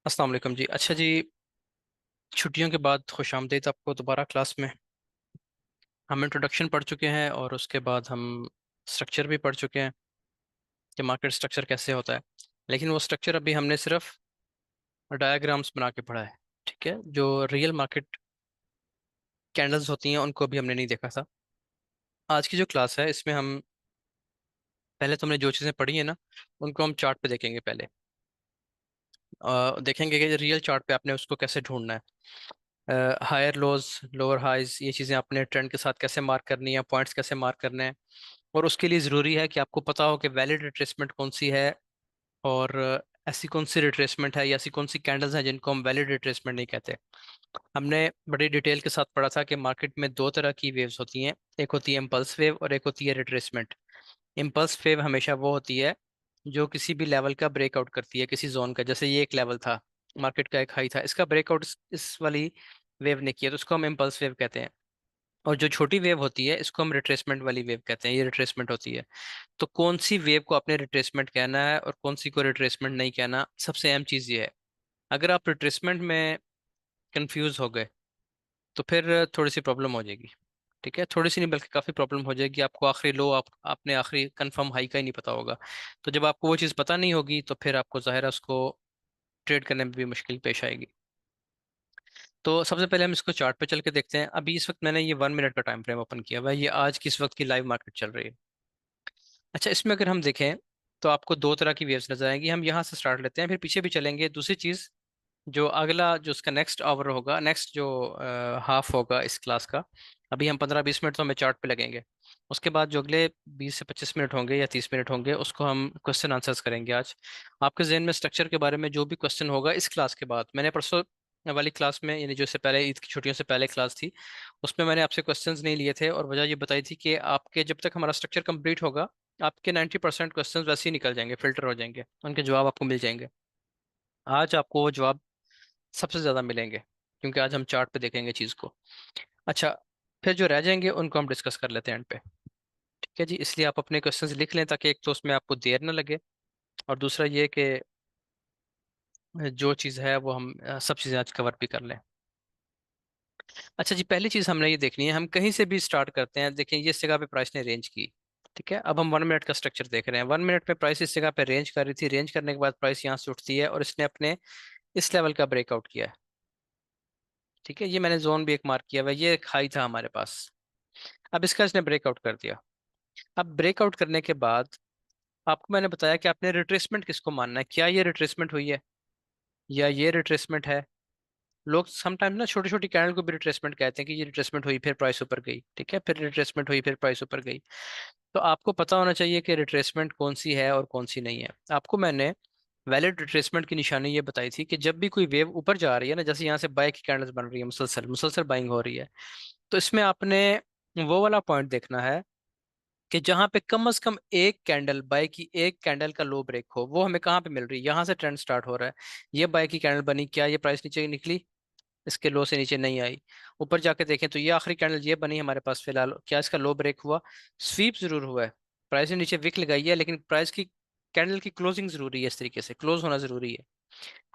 अस्सलाम वालेकुम जी। अच्छा जी, छुट्टियों के बाद खुशामदीद आपको दोबारा क्लास में। हम इंट्रोडक्शन पढ़ चुके हैं और उसके बाद हम स्ट्रक्चर भी पढ़ चुके हैं कि मार्केट स्ट्रक्चर कैसे होता है। लेकिन वो स्ट्रक्चर अभी हमने सिर्फ डायग्राम्स बना के पढ़ा है। ठीक है, जो रियल मार्केट कैंडल्स होती हैं उनको अभी हमने नहीं देखा था। आज की जो क्लास है इसमें हम पहले तो हमने जो चीज़ें पढ़ी है ना उनको हम चार्ट पे देखेंगे पहले। देखेंगे कि रियल चार्ट पे आपने उसको कैसे ढूंढना है। हायर लोज, लोअर हाइज, ये चीज़ें आपने ट्रेंड के साथ कैसे मार्क करनी है, पॉइंट्स कैसे मार्क करने हैं। और उसके लिए ज़रूरी है कि आपको पता हो कि वैलिड रिट्रेसमेंट कौन सी है। और ऐसी कौन सी रिट्रेसमेंट है या ऐसी कौन सी कैंडल्स हैं जिनको हम वैलिड रिट्रेसमेंट नहीं कहते। हमने बड़ी डिटेल के साथ पढ़ा था कि मार्केट में दो तरह की वेव्स होती हैं। एक होती है इम्पल्स वेव और एक होती है रिट्रेसमेंट। इम्पल्स वेव हमेशा वो होती है जो किसी भी लेवल का ब्रेकआउट करती है, किसी जोन का। जैसे ये एक लेवल था, मार्केट का एक हाई था, इसका ब्रेकआउट इस वाली वेव ने किया तो उसको हम इम्पल्स वेव कहते हैं। और जो छोटी वेव होती है इसको हम रिट्रेसमेंट वाली वेव कहते हैं, ये रिट्रेसमेंट होती है। तो कौन सी वेव को आपने रिट्रेसमेंट कहना है और कौन सी को रिट्रेसमेंट नहीं कहना, सबसे अहम चीज़ ये है। अगर आप रिट्रेसमेंट में कंफ्यूज हो गए तो फिर थोड़ी सी प्रॉब्लम हो जाएगी। ठीक है, थोड़ी सी नहीं बल्कि काफ़ी प्रॉब्लम हो जाएगी। आपको आखिरी लो आपने आखिरी कंफर्म हाई का ही नहीं पता होगा। तो जब आपको वो चीज़ पता नहीं होगी तो फिर आपको ज़ाहिर है उसको ट्रेड करने में भी मुश्किल पेश आएगी। तो सबसे पहले हम इसको चार्ट पे चल के देखते हैं। अभी इस वक्त मैंने ये 1 मिनट का टाइम फ्रेम ओपन किया हुआ है, ये आज की इस वक्त की लाइव मार्केट चल रही है। अच्छा, इसमें अगर हम देखें तो आपको दो तरह की वेव्स नजर आएंगी। हम यहाँ से स्टार्ट लेते हैं, फिर पीछे भी चलेंगे। दूसरी चीज़, जो अगला जो उसका नेक्स्ट आवर होगा, नेक्स्ट जो हाफ होगा इस क्लास का, अभी हम 15-20 मिनट तो हमें चार्ट पे लगेंगे। उसके बाद जो अगले 20 से 25 मिनट होंगे या 30 मिनट होंगे उसको हम क्वेश्चन आंसर्स करेंगे आज। आपके जहन में स्ट्रक्चर के बारे में जो भी क्वेश्चन होगा इस क्लास के बाद, मैंने परसों वाली क्लास में, यानी जो इससे पहले ईद की छुट्टियों से पहले क्लास थी, उसमें मैंने आपसे क्वेश्चंस नहीं लिए थे और वजह ये बताई थी कि आपके जब तक हमारा स्ट्रक्चर कंप्लीट होगा आपके 90% क्वेश्चंस वैसे ही निकल जाएंगे, फिल्टर हो जाएंगे, उनके जवाब आपको मिल जाएंगे। आज आपको वो जवाब सबसे ज़्यादा मिलेंगे क्योंकि आज हम चार्ट पे देखेंगे चीज़ को। अच्छा, फिर जो रह जाएंगे उनको हम डिस्कस कर लेते हैं एंड पे। ठीक है जी, इसलिए आप अपने क्वेश्चंस लिख लें ताकि एक तो उसमें आपको देर ना लगे, और दूसरा ये कि जो चीज़ है वो हम सब चीज़ें आज कवर भी कर लें। अच्छा जी, पहली चीज़ हमने ये देखनी है, हम कहीं से भी स्टार्ट करते हैं। देखें, ये इस जगह पे प्राइस ने रेंज की। ठीक है, अब हम 1 मिनट का स्ट्रक्चर देख रहे हैं। 1 मिनट में प्राइस इस जगह पे रेंज कर रही थी, रेंज करने के बाद प्राइस यहाँ से उठती है और इसने अपने इस लेवल का ब्रेकआउट किया है। ठीक है, ये मैंने जोन भी एक मार्क किया हुआ है, ये एक हाई था हमारे पास। अब इसका इसने ब्रेकआउट कर दिया। अब ब्रेकआउट करने के बाद आपको मैंने बताया कि आपने रिट्रेसमेंट किसको मानना है, क्या ये रिट्रेसमेंट हुई है या ये रिट्रेसमेंट है। लोग समटाइम ना छोटी छोटी कैंडल को भी रिट्रेसमेंट कहते हैं कि ये रिट्रेसमेंट हुई फिर प्राइस ऊपर गई। ठीक है, फिर रिट्रेसमेंट हुई फिर प्राइस ऊपर गई। तो आपको पता होना चाहिए कि रिट्रेसमेंट कौन सी है और कौन सी नहीं है। आपको मैंने वैलिड रिट्रेसमेंट की निशानी ये बताई थी कि जब भी कोई वेव ऊपर जा रही है ना, जैसे यहाँ से बाय की कैंडल्स बन रही है, मुसलसल मुसलसल बाइंग हो रही है, तो इसमें आपने वो वाला पॉइंट देखना है कि जहां पे कम से कम एक कैंडल, बाय की एक कैंडल का लो ब्रेक हो। वो हमें कहाँ पे मिल रही है, यहाँ से ट्रेंड स्टार्ट हो रहा है। ये बाय की कैंडल बनी, क्या ये प्राइस नीचे निकली? इसके लो से नीचे नहीं आई। ऊपर जाके देखें तो ये आखिरी कैंडल ये बनी हमारे पास फिलहाल, क्या इसका लो ब्रेक हुआ? स्वीप जरूर हुआ है, प्राइस ने नीचे विक लगाई है, लेकिन प्राइस की कैंडल की क्लोजिंग जरूरी है, इस तरीके से क्लोज होना जरूरी है।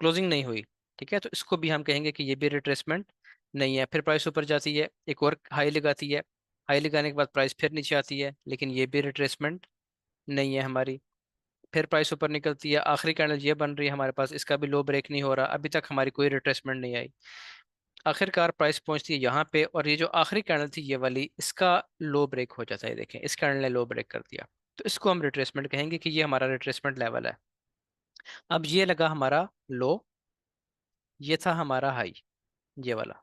क्लोजिंग नहीं हुई। ठीक है, तो इसको भी हम कहेंगे कि ये भी रिट्रेसमेंट नहीं है। फिर प्राइस ऊपर जाती है, एक और हाई लगाती है, हाई लगाने के बाद प्राइस फिर नीचे आती है, लेकिन ये भी रिट्रेसमेंट नहीं है हमारी। फिर प्राइस ऊपर निकलती है, आखिरी कैंडल ये बन रही है हमारे पास, इसका भी लो ब्रेक नहीं हो रहा, अभी तक हमारी कोई रिट्रेसमेंट नहीं आई। आखिरकार प्राइस पहुंचती है यहाँ पे और ये जो आखिरी कैंडल थी ये वाली, इसका लो ब्रेक हो जाता है। देखें, इस कैंडल ने लो ब्रेक कर दिया, तो इसको हम रिट्रेसमेंट कहेंगे कि ये हमारा रिट्रेसमेंट लेवल है। अब ये लगा हमारा लो, ये था हमारा हाई, ये वाला।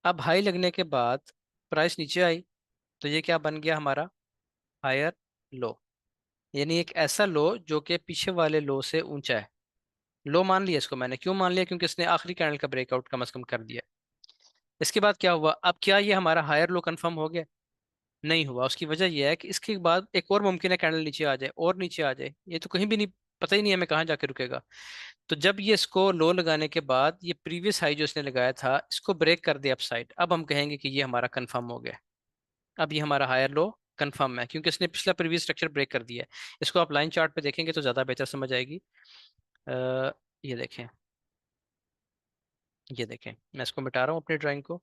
अब हाई लगने के बाद प्राइस नीचे आई, तो ये क्या बन गया हमारा? हायर लो, यानी एक ऐसा लो जो कि पीछे वाले लो से ऊंचा है। लो मान लिया इसको मैंने, क्यों मान लिया? क्योंकि इसने आखिरी कैंडल का ब्रेकआउट कम से कम कर दिया। इसके बाद क्या हुआ? अब क्या ये हमारा हायर लो कंफर्म हो गया? नहीं हुआ। उसकी वजह यह है कि इसके बाद एक और मुमकिन है कैंडल नीचे आ जाए और नीचे आ जाए, ये तो कहीं भी नहीं, पता ही नहीं हमें कहाँ जाके रुकेगा। तो जब ये इसको लो लगाने के बाद ये प्रीवियस हाई जो इसने लगाया था इसको ब्रेक कर दे अपसाइड, अब हम कहेंगे कि ये हमारा कंफर्म हो गया। अब ये हमारा हायर लो कंफर्म है क्योंकि इसने पिछला प्रीवियस स्ट्रक्चर ब्रेक कर दिया है। इसको आप लाइन चार्ट पे देखेंगे तो ज़्यादा बेहतर समझ आएगी। ये देखें, ये देखें, मैं इसको मिटा रहा हूँ अपनी ड्राइंग को।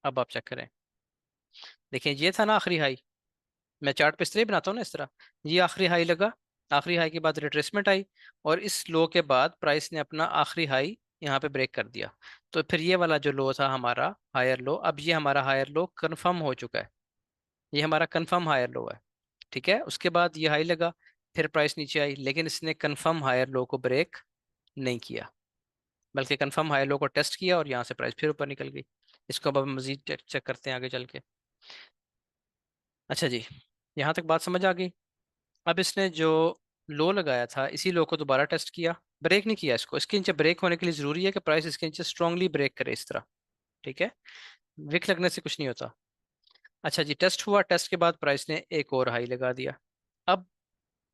अब आप चेक करें, देखें ये था ना आखिरी हाई। मैं चार्ट पे इस तरह ही बनाता हूँ ना, इस तरह। ये आखिरी हाई लगा, आखिरी हाई के बाद रिट्रेसमेंट आई, और इस लो के बाद प्राइस ने अपना आखिरी हाई यहाँ पे ब्रेक कर दिया। तो फिर ये वाला जो लो था हमारा हायर लो, अब ये हमारा हायर लो कंफर्म हो चुका है। ये हमारा कंफर्म हायर लो है। ठीक है, उसके बाद ये हाई लगा, फिर प्राइस नीचे आई, लेकिन इसने कंफर्म हायर लो को ब्रेक नहीं किया, बल्कि कंफर्म हायर लो को टेस्ट किया और यहाँ से प्राइस फिर ऊपर निकल गई। इसको अब हम मजीद चेक करते हैं आगे चल के। अच्छा जी, यहाँ तक बात समझ आ गई। अब इसने जो लो लगाया था, इसी लो को दोबारा टेस्ट किया, ब्रेक नहीं किया इसको। इसके नीचे ब्रेक होने के लिए जरूरी है कि प्राइस इसके नीचे स्ट्रांगली ब्रेक करे इस तरह। ठीक है, विक लगने से कुछ नहीं होता। अच्छा जी, टेस्ट हुआ, टेस्ट के बाद प्राइस ने एक और हाई लगा दिया। अब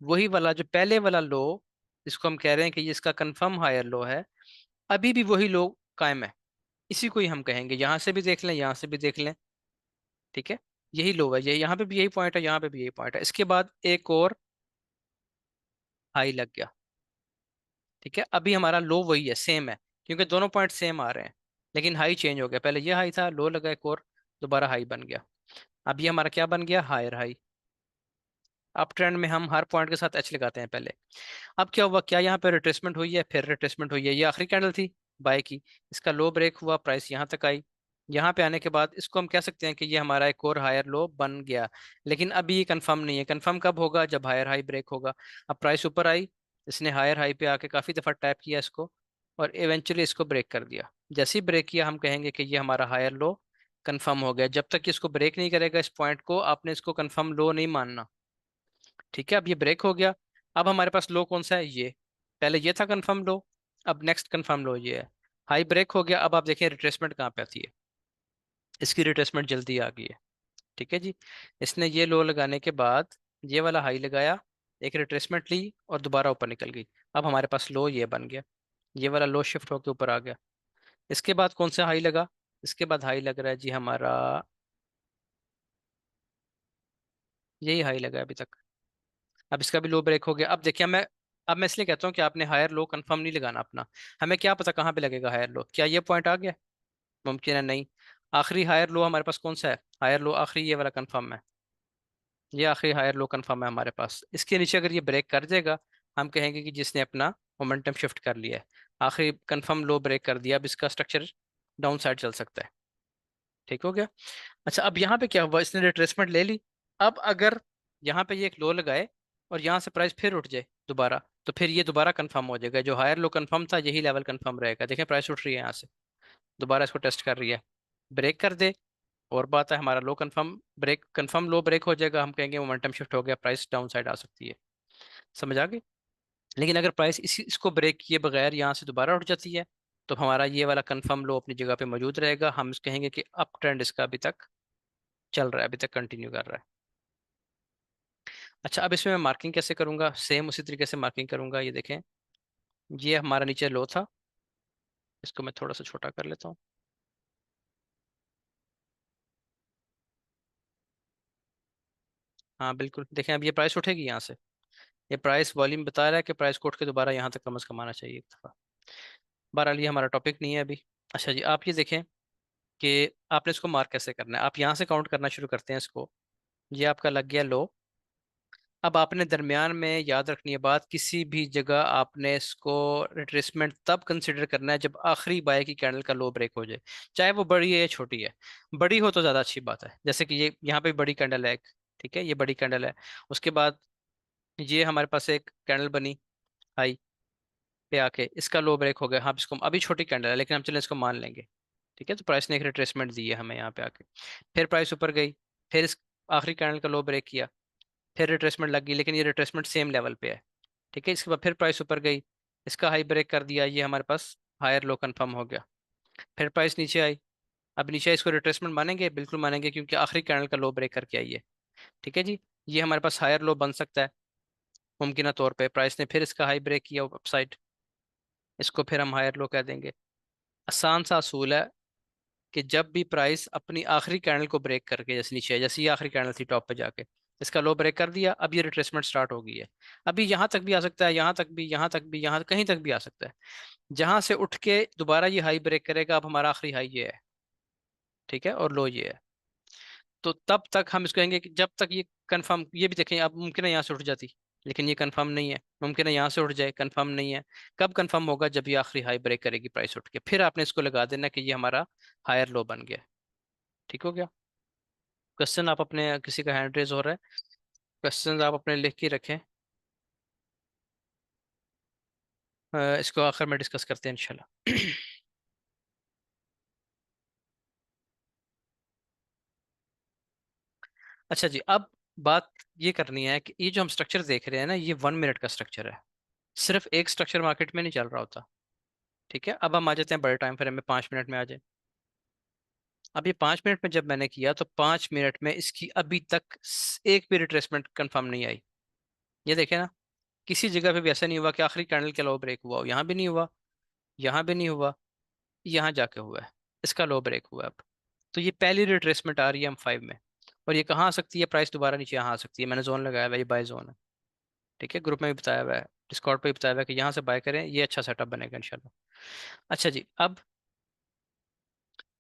वही वाला जो पहले वाला लो, जिसको हम कह रहे हैं कि ये इसका कंफर्म हायर लो है, अभी भी वही लो कायम है। इसी को ही हम कहेंगे, यहां से भी देख लें, यहां से भी देख लें। ठीक है, यही लो है, ये यहाँ पे भी यही पॉइंट है, यहाँ पे भी यही पॉइंट है। इसके बाद एक और हाई लग गया। ठीक है, अभी हमारा लो वही है, सेम है, क्योंकि दोनों पॉइंट सेम आ रहे हैं, लेकिन हाई चेंज हो गया। पहले ये हाई था, लो लगा एक और, दोबारा हाई बन गया। अब ये हमारा क्या बन गया, हायर हाई। अप ट्रेंड में हम हर पॉइंट के साथ एच लगाते हैं पहले। अब क्या हुआ, क्या यहाँ पे रिट्रेसमेंट हुई है, फिर रिट्रेसमेंट हुई है, ये आखिरी कैंडल थी बाय की, इसका लो ब्रेक हुआ, प्राइस यहाँ तक आई। यहाँ पे आने के बाद इसको हम कह सकते हैं कि ये हमारा एक और हायर लो बन गया। लेकिन अभी ये कंफर्म नहीं है, कंफर्म कब होगा, जब हायर हाई ब्रेक होगा। अब प्राइस ऊपर आई, इसने हायर हाई पे आके काफ़ी दफ़ा टैप किया इसको, और इवेंचुअली इसको ब्रेक कर दिया। जैसे ही ब्रेक किया, हम कहेंगे कि ये हमारा हायर लो कंफर्म हो गया। जब तक कि इसको ब्रेक नहीं करेगा इस पॉइंट को, आपने इसको कंफर्म लो नहीं मानना। ठीक है, अब ये ब्रेक हो गया। अब हमारे पास लो कौन सा है, ये पहले ये था कंफर्म लो, अब नेक्स्ट कंफर्म लो ये है। हाई ब्रेक हो गया, अब आप देखिए रिट्रेसमेंट कहाँ पे आती है, इसकी रिट्रेसमेंट जल्दी आ गई है। ठीक है जी, इसने ये लो लगाने के बाद ये वाला हाई लगाया, एक रिट्रेसमेंट ली और दोबारा ऊपर निकल गई। अब हमारे पास लो ये बन गया, ये वाला लो शिफ्ट होकर ऊपर आ गया। इसके बाद कौन सा हाई लगा, इसके बाद हाई लग रहा है जी हमारा, यही हाई लगा है अभी तक। अब इसका भी लो ब्रेक हो गया। अब मैं इसलिए कहता हूँ कि आपने हायर लो कंफर्म नहीं लगाना अपना। हमें क्या पता कहाँ पे लगेगा हायर लो, क्या ये पॉइंट आ गया, मुमकिन है नहीं। आखिरी हायर लो हमारे पास कौन सा है, हायर लो आखिरी ये वाला कंफर्म है, ये आखिरी हायर लो कंफर्म है हमारे पास। इसके नीचे अगर ये ब्रेक कर देगा, हम कहेंगे कि जिसने अपना मोमेंटम शिफ्ट कर लिया है। आखिरी कंफर्म लो ब्रेक कर दिया, अब इसका स्ट्रक्चर डाउन साइड चल सकता है। ठीक हो गया। अच्छा, अब यहाँ पे क्या हुआ, इसने रिट्रेसमेंट ले ली। अब अगर यहाँ पे ये एक लो लगाए और यहाँ से प्राइस फिर उठ जाए दोबारा, तो फिर ये दोबारा कंफर्म हो जाएगा, जो हायर लो कंफर्म था यही लेवल कंफर्म रहेगा। देखें प्राइस उठ रही है यहाँ से, दोबारा इसको टेस्ट कर रही है, ब्रेक कर दे और बात है, हमारा लो कंफर्म ब्रेक, कंफर्म लो ब्रेक हो जाएगा, हम कहेंगे मोमेंटम शिफ्ट हो गया, प्राइस डाउन साइड आ सकती है। समझ आ गई। लेकिन अगर प्राइस इसको ब्रेक किए बगैर यहाँ से दोबारा उठ जाती है, तो हमारा ये वाला कंफर्म लो अपनी जगह पे मौजूद रहेगा, हम इस कहेंगे कि अप ट्रेंड इसका अभी तक चल रहा है, अभी तक कंटिन्यू कर रहा है। अच्छा, अब इसमें मैं मार्किंग कैसे करूंगा, सेम उसी तरीके से मार्किंग करूंगा। ये देखें, ये हमारा नीचे लो था, इसको मैं थोड़ा सा छोटा कर लेता हूँ। हाँ बिल्कुल, देखें अब ये प्राइस उठेगी यहाँ से, ये प्राइस वॉल्यूम बता रहा है कि प्राइस को उठ के दोबारा यहाँ तक कम से कम आना चाहिए एक दफ़ा। बहरहाल ये हमारा टॉपिक नहीं है अभी। अच्छा जी, आप ये देखें कि आपने इसको मार्क कैसे करना है। आप यहाँ से काउंट करना शुरू करते हैं इसको, ये आपका लग गया लो। अब आपने दरमियान में याद रखनी है बात, किसी भी जगह आपने इसको रिट्रेसमेंट तब कंसिडर करना है जब आखिरी बाय की कैंडल का लो ब्रेक हो जाए, चाहे वो बड़ी है या छोटी है। बड़ी हो तो ज़्यादा अच्छी बात है, जैसे कि ये यहाँ पे बड़ी कैंडल है एक, ठीक है, ये बड़ी कैंडल है। उसके बाद ये हमारे पास एक कैंडल बनी हाई पे आके, इसका लो ब्रेक हो गया, हाँ इसको अभी छोटी कैंडल है लेकिन हम चले इसको मान लेंगे। ठीक है, तो प्राइस ने एक रिट्रेसमेंट दी है हमें यहाँ पे आके, फिर प्राइस ऊपर गई, फिर इस आखिरी कैंडल का लो ब्रेक किया, फिर रिट्रेसमेंट लग गई, लेकिन ये रिट्रेसमेंट सेम लेवल पे है। ठीक है, इसके बाद फिर प्राइस ऊपर गई, इसका हाई ब्रेक कर दिया, ये हमारे पास हायर लो कंफर्म हो गया। फिर प्राइस नीचे आई, अब नीचे इसको रिट्रेसमेंट मानेंगे, बिल्कुल मानेंगे, क्योंकि आखिरी कैंडल का लो ब्रेक करके आई है। ठीक है जी, ये हमारे पास हायर लो बन सकता है मुमकिन तौर पे। प्राइस ने फिर इसका हाई ब्रेक किया अपसाइड, इसको फिर हम हायर लो कह देंगे। आसान सा असूल है कि जब भी प्राइस अपनी आखिरी कैंडल को ब्रेक करके, जैसे नीचे है, जैसे ये आखिरी कैंडल थी टॉप पे जाके, इसका लो ब्रेक कर दिया, अब ये रिट्रेसमेंट स्टार्ट हो गई है। अभी यहाँ तक भी आ सकता है, यहाँ तक भी, यहाँ तक भी, यहाँ कहीं तक भी आ सकता है। जहां से उठ के दोबारा ये हाई ब्रेक करेगा, अब हमारा आखिरी हाई ये है, ठीक है, और लो ये है। तो तब तक हम इसको कहेंगे कि जब तक ये कंफर्म, ये भी देखें, अब मुमकिन है यहाँ से उठ जाती, लेकिन ये कंफर्म नहीं है। मुमकिन है यहाँ से उठ जाए, कंफर्म नहीं है। कब कंफर्म होगा? जब ये आखिरी हाई ब्रेक करेगी प्राइस उठ के, फिर आपने इसको लगा देना कि ये हमारा हायर लो बन गया। ठीक हो गया? क्वेश्चन आप अपने, किसी का हैंड रेज हो रहा है? क्वेश्चन आप अपने लिख के रखें। इसको आखिर में डिस्कस करते हैं इंशाल्लाह। अच्छा जी, अब बात ये करनी है कि ये जो हम स्ट्रक्चर देख रहे हैं ना, ये 1 मिनट का स्ट्रक्चर है। सिर्फ एक स्ट्रक्चर मार्केट में नहीं चल रहा होता। ठीक है, अब हम आ जाते हैं बड़े टाइम फ्रेम में, 5 मिनट में आ जाए। अब ये 5 मिनट में जब मैंने किया, तो 5 मिनट में इसकी अभी तक एक भी रिट्रेसमेंट कंफर्म नहीं आई। ये देखे ना, किसी जगह पे भी ऐसा नहीं हुआ कि आखिरी कैंडल के लो ब्रेक हुआ हो। यहाँ भी नहीं हुआ, यहाँ भी नहीं हुआ, यहाँ जाके हुआ है, इसका लो ब्रेक हुआ है अब। तो ये पहली रिट्रेसमेंट आ रही है M5 में। और ये कहाँ आ सकती है? प्राइस दोबारा नीचे यहाँ आ सकती है। मैंने जोन लगाया हुआ है, ये बाय जोन है। ठीक है, ग्रुप में भी बताया हुआ है, डिस्कॉर्ड पे भी बताया हुआ है कि यहाँ से बाय करें, ये अच्छा सेटअप बनेगा इंशाल्लाह। अच्छा जी, अब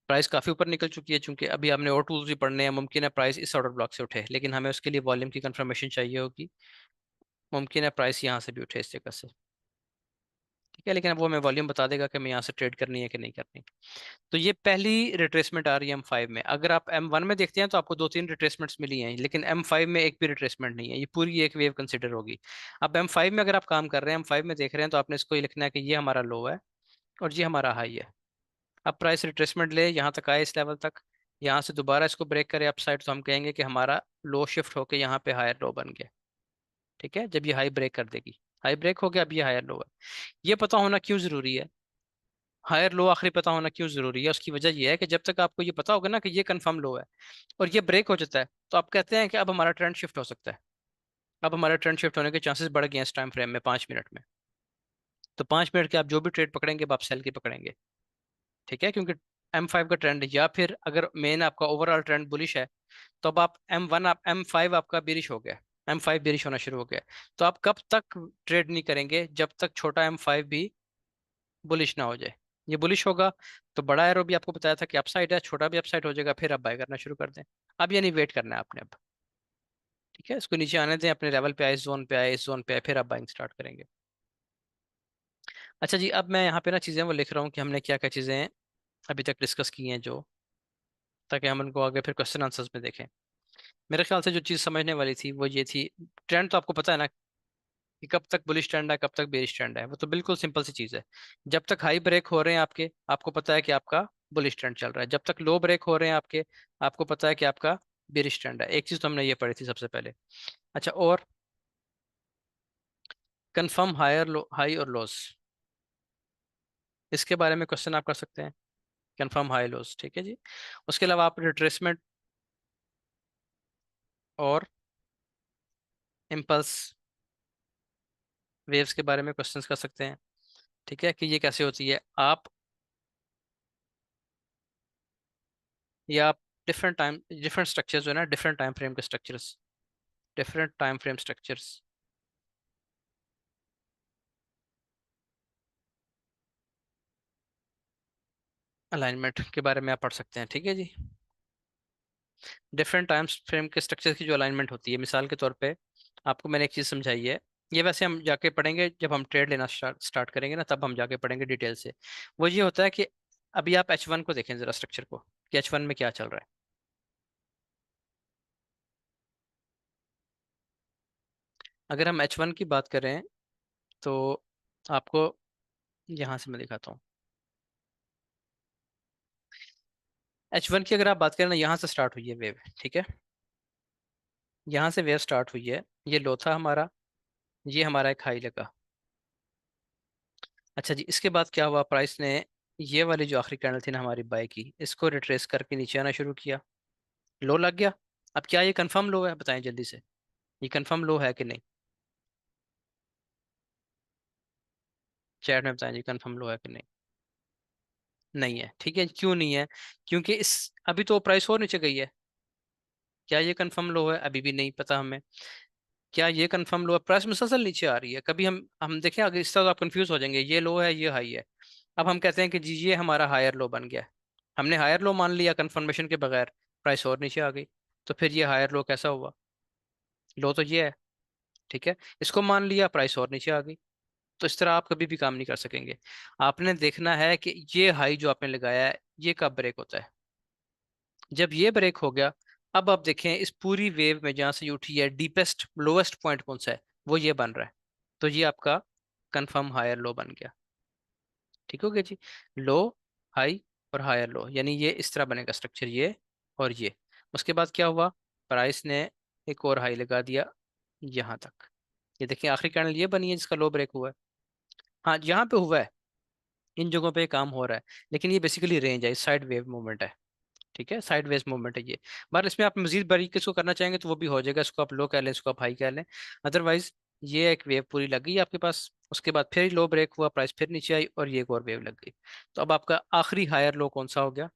प्राइस काफी ऊपर निकल चुकी है, चूंकि अभी हमने और टूल्स भी पढ़ने हैं। मुमकिन है प्राइस इस ऑर्डर ब्लॉक से उठे, लेकिन हमें उसके लिए वॉल्यूम की कंफर्मेशन चाहिए होगी। मुमकिन है प्राइस यहाँ से भी उठे, इस जगह से। ठीक है, लेकिन अब वो हमें वॉल्यूम बता देगा कि हमें यहाँ से ट्रेड करनी है कि नहीं करनी। तो ये पहली रिट्रेसमेंट आ रही है M5 में। अगर आप M1 में देखते हैं तो आपको दो तीन रिट्रेसमेंट्स मिली हैं, लेकिन M5 में एक भी रिट्रेसमेंट नहीं है। ये पूरी एक वेव कंसिडर होगी। अब M5 में अगर आप काम कर रहे हैं, M5 में देख रहे हैं, तो आपने इसको ये लिखना है कि ये हमारा लो है और ये हमारा हाई है। अब प्राइस रिट्रेसमेंट ले, यहाँ तक आए, इस लेवल तक, यहाँ से दोबारा इसको ब्रेक करे अपसाइड, तो हम कहेंगे कि हमारा लो शिफ्ट होके यहाँ पे हायर लो बन गया। ठीक है, जब ये हाई ब्रेक कर देगी, हाई ब्रेक हो गया, अब ये हायर लो है। ये पता होना क्यों जरूरी है? हायर लो आखिरी पता होना क्यों जरूरी है? उसकी वजह यह है कि जब तक आपको ये पता होगा ना कि ये कंफर्म लो है और ये ब्रेक हो जाता है, तो आप कहते हैं कि अब हमारा ट्रेंड शिफ्ट हो सकता है। अब हमारा ट्रेंड शिफ्ट होने के चांसेस बढ़ गए हैं इस टाइम फ्रेम में, 5 मिनट में। तो 5 मिनट के आप जो भी ट्रेड पकड़ेंगे, अब आप सेल की पकड़ेंगे। ठीक है, क्योंकि M5 का ट्रेंड, या फिर अगर मेन आपका ओवरऑल ट्रेंड बुलिश है, तो अब आप M1, आप M5 आपका बेरिश हो गया, M5 बेरिश होना शुरू हो गया। तो आप कब तक ट्रेड नहीं करेंगे? जब तक छोटा M5 भी बुलिश ना हो जाए। ये बुलिश होगा तो बड़ा एरो भी आपको बताया था कि अपसाइड है, छोटा भी अपसाइड हो जाएगा, फिर आप बाय करना शुरू कर दें। अब यानी वेट करना है आपने अब। ठीक है, इसको नीचे आने दें, अपने लेवल पे आए, इस जोन पे आए, इस जोन पे आए, फिर आप बाइंग स्टार्ट करेंगे। अच्छा जी, अब मैं यहाँ पे ना चीज़ें वो लिख रहा हूँ कि हमने क्या क्या चीज़ें अभी तक डिस्कस की हैं, जो, ताकि हम उनको आगे फिर क्वेश्चन आंसर्स में देखें। मेरे ख्याल से जो चीज़ समझने वाली थी वो ये थी, ट्रेंड तो आपको पता है ना कि कब तक बुलिश ट्रेंड है, कब तक बेरिश ट्रेंड है। वो तो बिल्कुल सिंपल सी चीज़ है। जब तक हाई ब्रेक हो रहे हैं आपके, आपको पता है कि आपका बुलिश ट्रेंड चल रहा है। जब तक लो ब्रेक हो रहे हैं आपके, आपको पता है कि आपका बेरिश ट्रेंड है। एक चीज़ तो हमने ये पढ़ी थी सबसे पहले। अच्छा, और कंफर्म हायर लो, हाई और लॉस, इसके बारे में क्वेश्चन आप कर सकते हैं। कंफर्म हाई लॉस, ठीक है जी। उसके अलावा आप रिट्रेसमेंट और इम्पल्स वेव्स के बारे में क्वेश्चंस कर सकते हैं। ठीक है, कि ये कैसे होती है। आप, या आप डिफरेंट टाइम, डिफरेंट स्ट्रक्चर्स जो है ना, डिफरेंट टाइम फ्रेम के structures, different time frame structures, alignment के बारे में आप पढ़ सकते हैं। ठीक है जी, डिफरेंट टाइम फ्रेम के स्ट्रक्चर की जो अलाइनमेंट होती है, मिसाल के तौर पे आपको मैंने एक चीज़ समझाई है। ये वैसे हम जाके पढ़ेंगे जब हम ट्रेड लेना स्टार्ट करेंगे ना, तब हम जाके पढ़ेंगे डिटेल से। वो ये होता है कि अभी आप H1 को देखें जरा, स्ट्रक्चर को, कि H1 में क्या चल रहा है। अगर हम H1 की बात करें, तो आपको यहाँ से मैं दिखाता हूँ। H1 की अगर आप बात करें ना, यहाँ से स्टार्ट हुई है वेव। ठीक है, यहाँ से वेव स्टार्ट हुई है, ये लो था हमारा, ये हमारा एक हाई लगा। अच्छा जी, इसके बाद क्या हुआ? प्राइस ने ये वाली जो आखिरी कैंडल थी ना हमारी बाय की, इसको रिट्रेस करके नीचे आना शुरू किया, लो लग गया। अब क्या ये कंफर्म लो है? बताएं जल्दी से, ये कंफर्म लो है कि नहीं? चैट में बताएं जी, कंफर्म लो है कि नहीं? नहीं है। ठीक है, क्यों नहीं है? क्योंकि इस, अभी तो प्राइस और नीचे गई है। क्या ये कंफर्म लो है? अभी भी नहीं पता हमें। क्या ये कंफर्म लो है? प्राइस मुसलसल नीचे आ रही है। कभी हम देखें, अगर इस तरह तो आप कंफ्यूज हो जाएंगे, ये लो है ये हाई है। अब हम कहते हैं कि जी ये हमारा हायर लो बन गया। हमने हायर लो मान लिया कंफर्मेशन के बगैर, प्राइस और नीचे आ गई। तो फिर ये हायर लो कैसा हुआ? लो तो ये है, ठीक है। इसको मान लिया, प्राइस और नीचे आ गई। तो इस तरह आप कभी भी काम नहीं कर सकेंगे। आपने देखना है कि ये हाई जो आपने लगाया है ये कब ब्रेक होता है। जब ये ब्रेक हो गया, अब आप देखें इस पूरी वेव में जहां से ये उठी है, डीपेस्ट लोएस्ट पॉइंट कौन सा है? वो ये बन रहा है। तो ये आपका कंफर्म हायर लो बन गया। ठीक हो गया जी। लो, हाई और हायर लो, यानी ये इस तरह बनेगा स्ट्रक्चर, ये और ये। उसके बाद क्या हुआ? प्राइस ने एक और हाई लगा दिया यहाँ तक। ये देखिए आखिरी कैंडल ये बनी है जिसका लो ब्रेक हुआ है। हाँ यहाँ पे हुआ है, इन जगहों पे काम हो रहा है। लेकिन ये बेसिकली रेंज है, साइड वेव मूवमेंट है। ठीक है, साइड वेज मूवमेंट है ये। पर इसमें आप मजीद बारीकी इसको करना चाहेंगे तो वो भी हो जाएगा। इसको आप लो कह लें, इसको आप हाई कह लें। अदरवाइज ये एक वेव पूरी लग गई आपके पास, उसके बाद फिर लो ब्रेक हुआ, प्राइस फिर नीचे आई और ये एक और वेव लग गई। तो अब आपका आखिरी हायर लो कौन सा हो गया?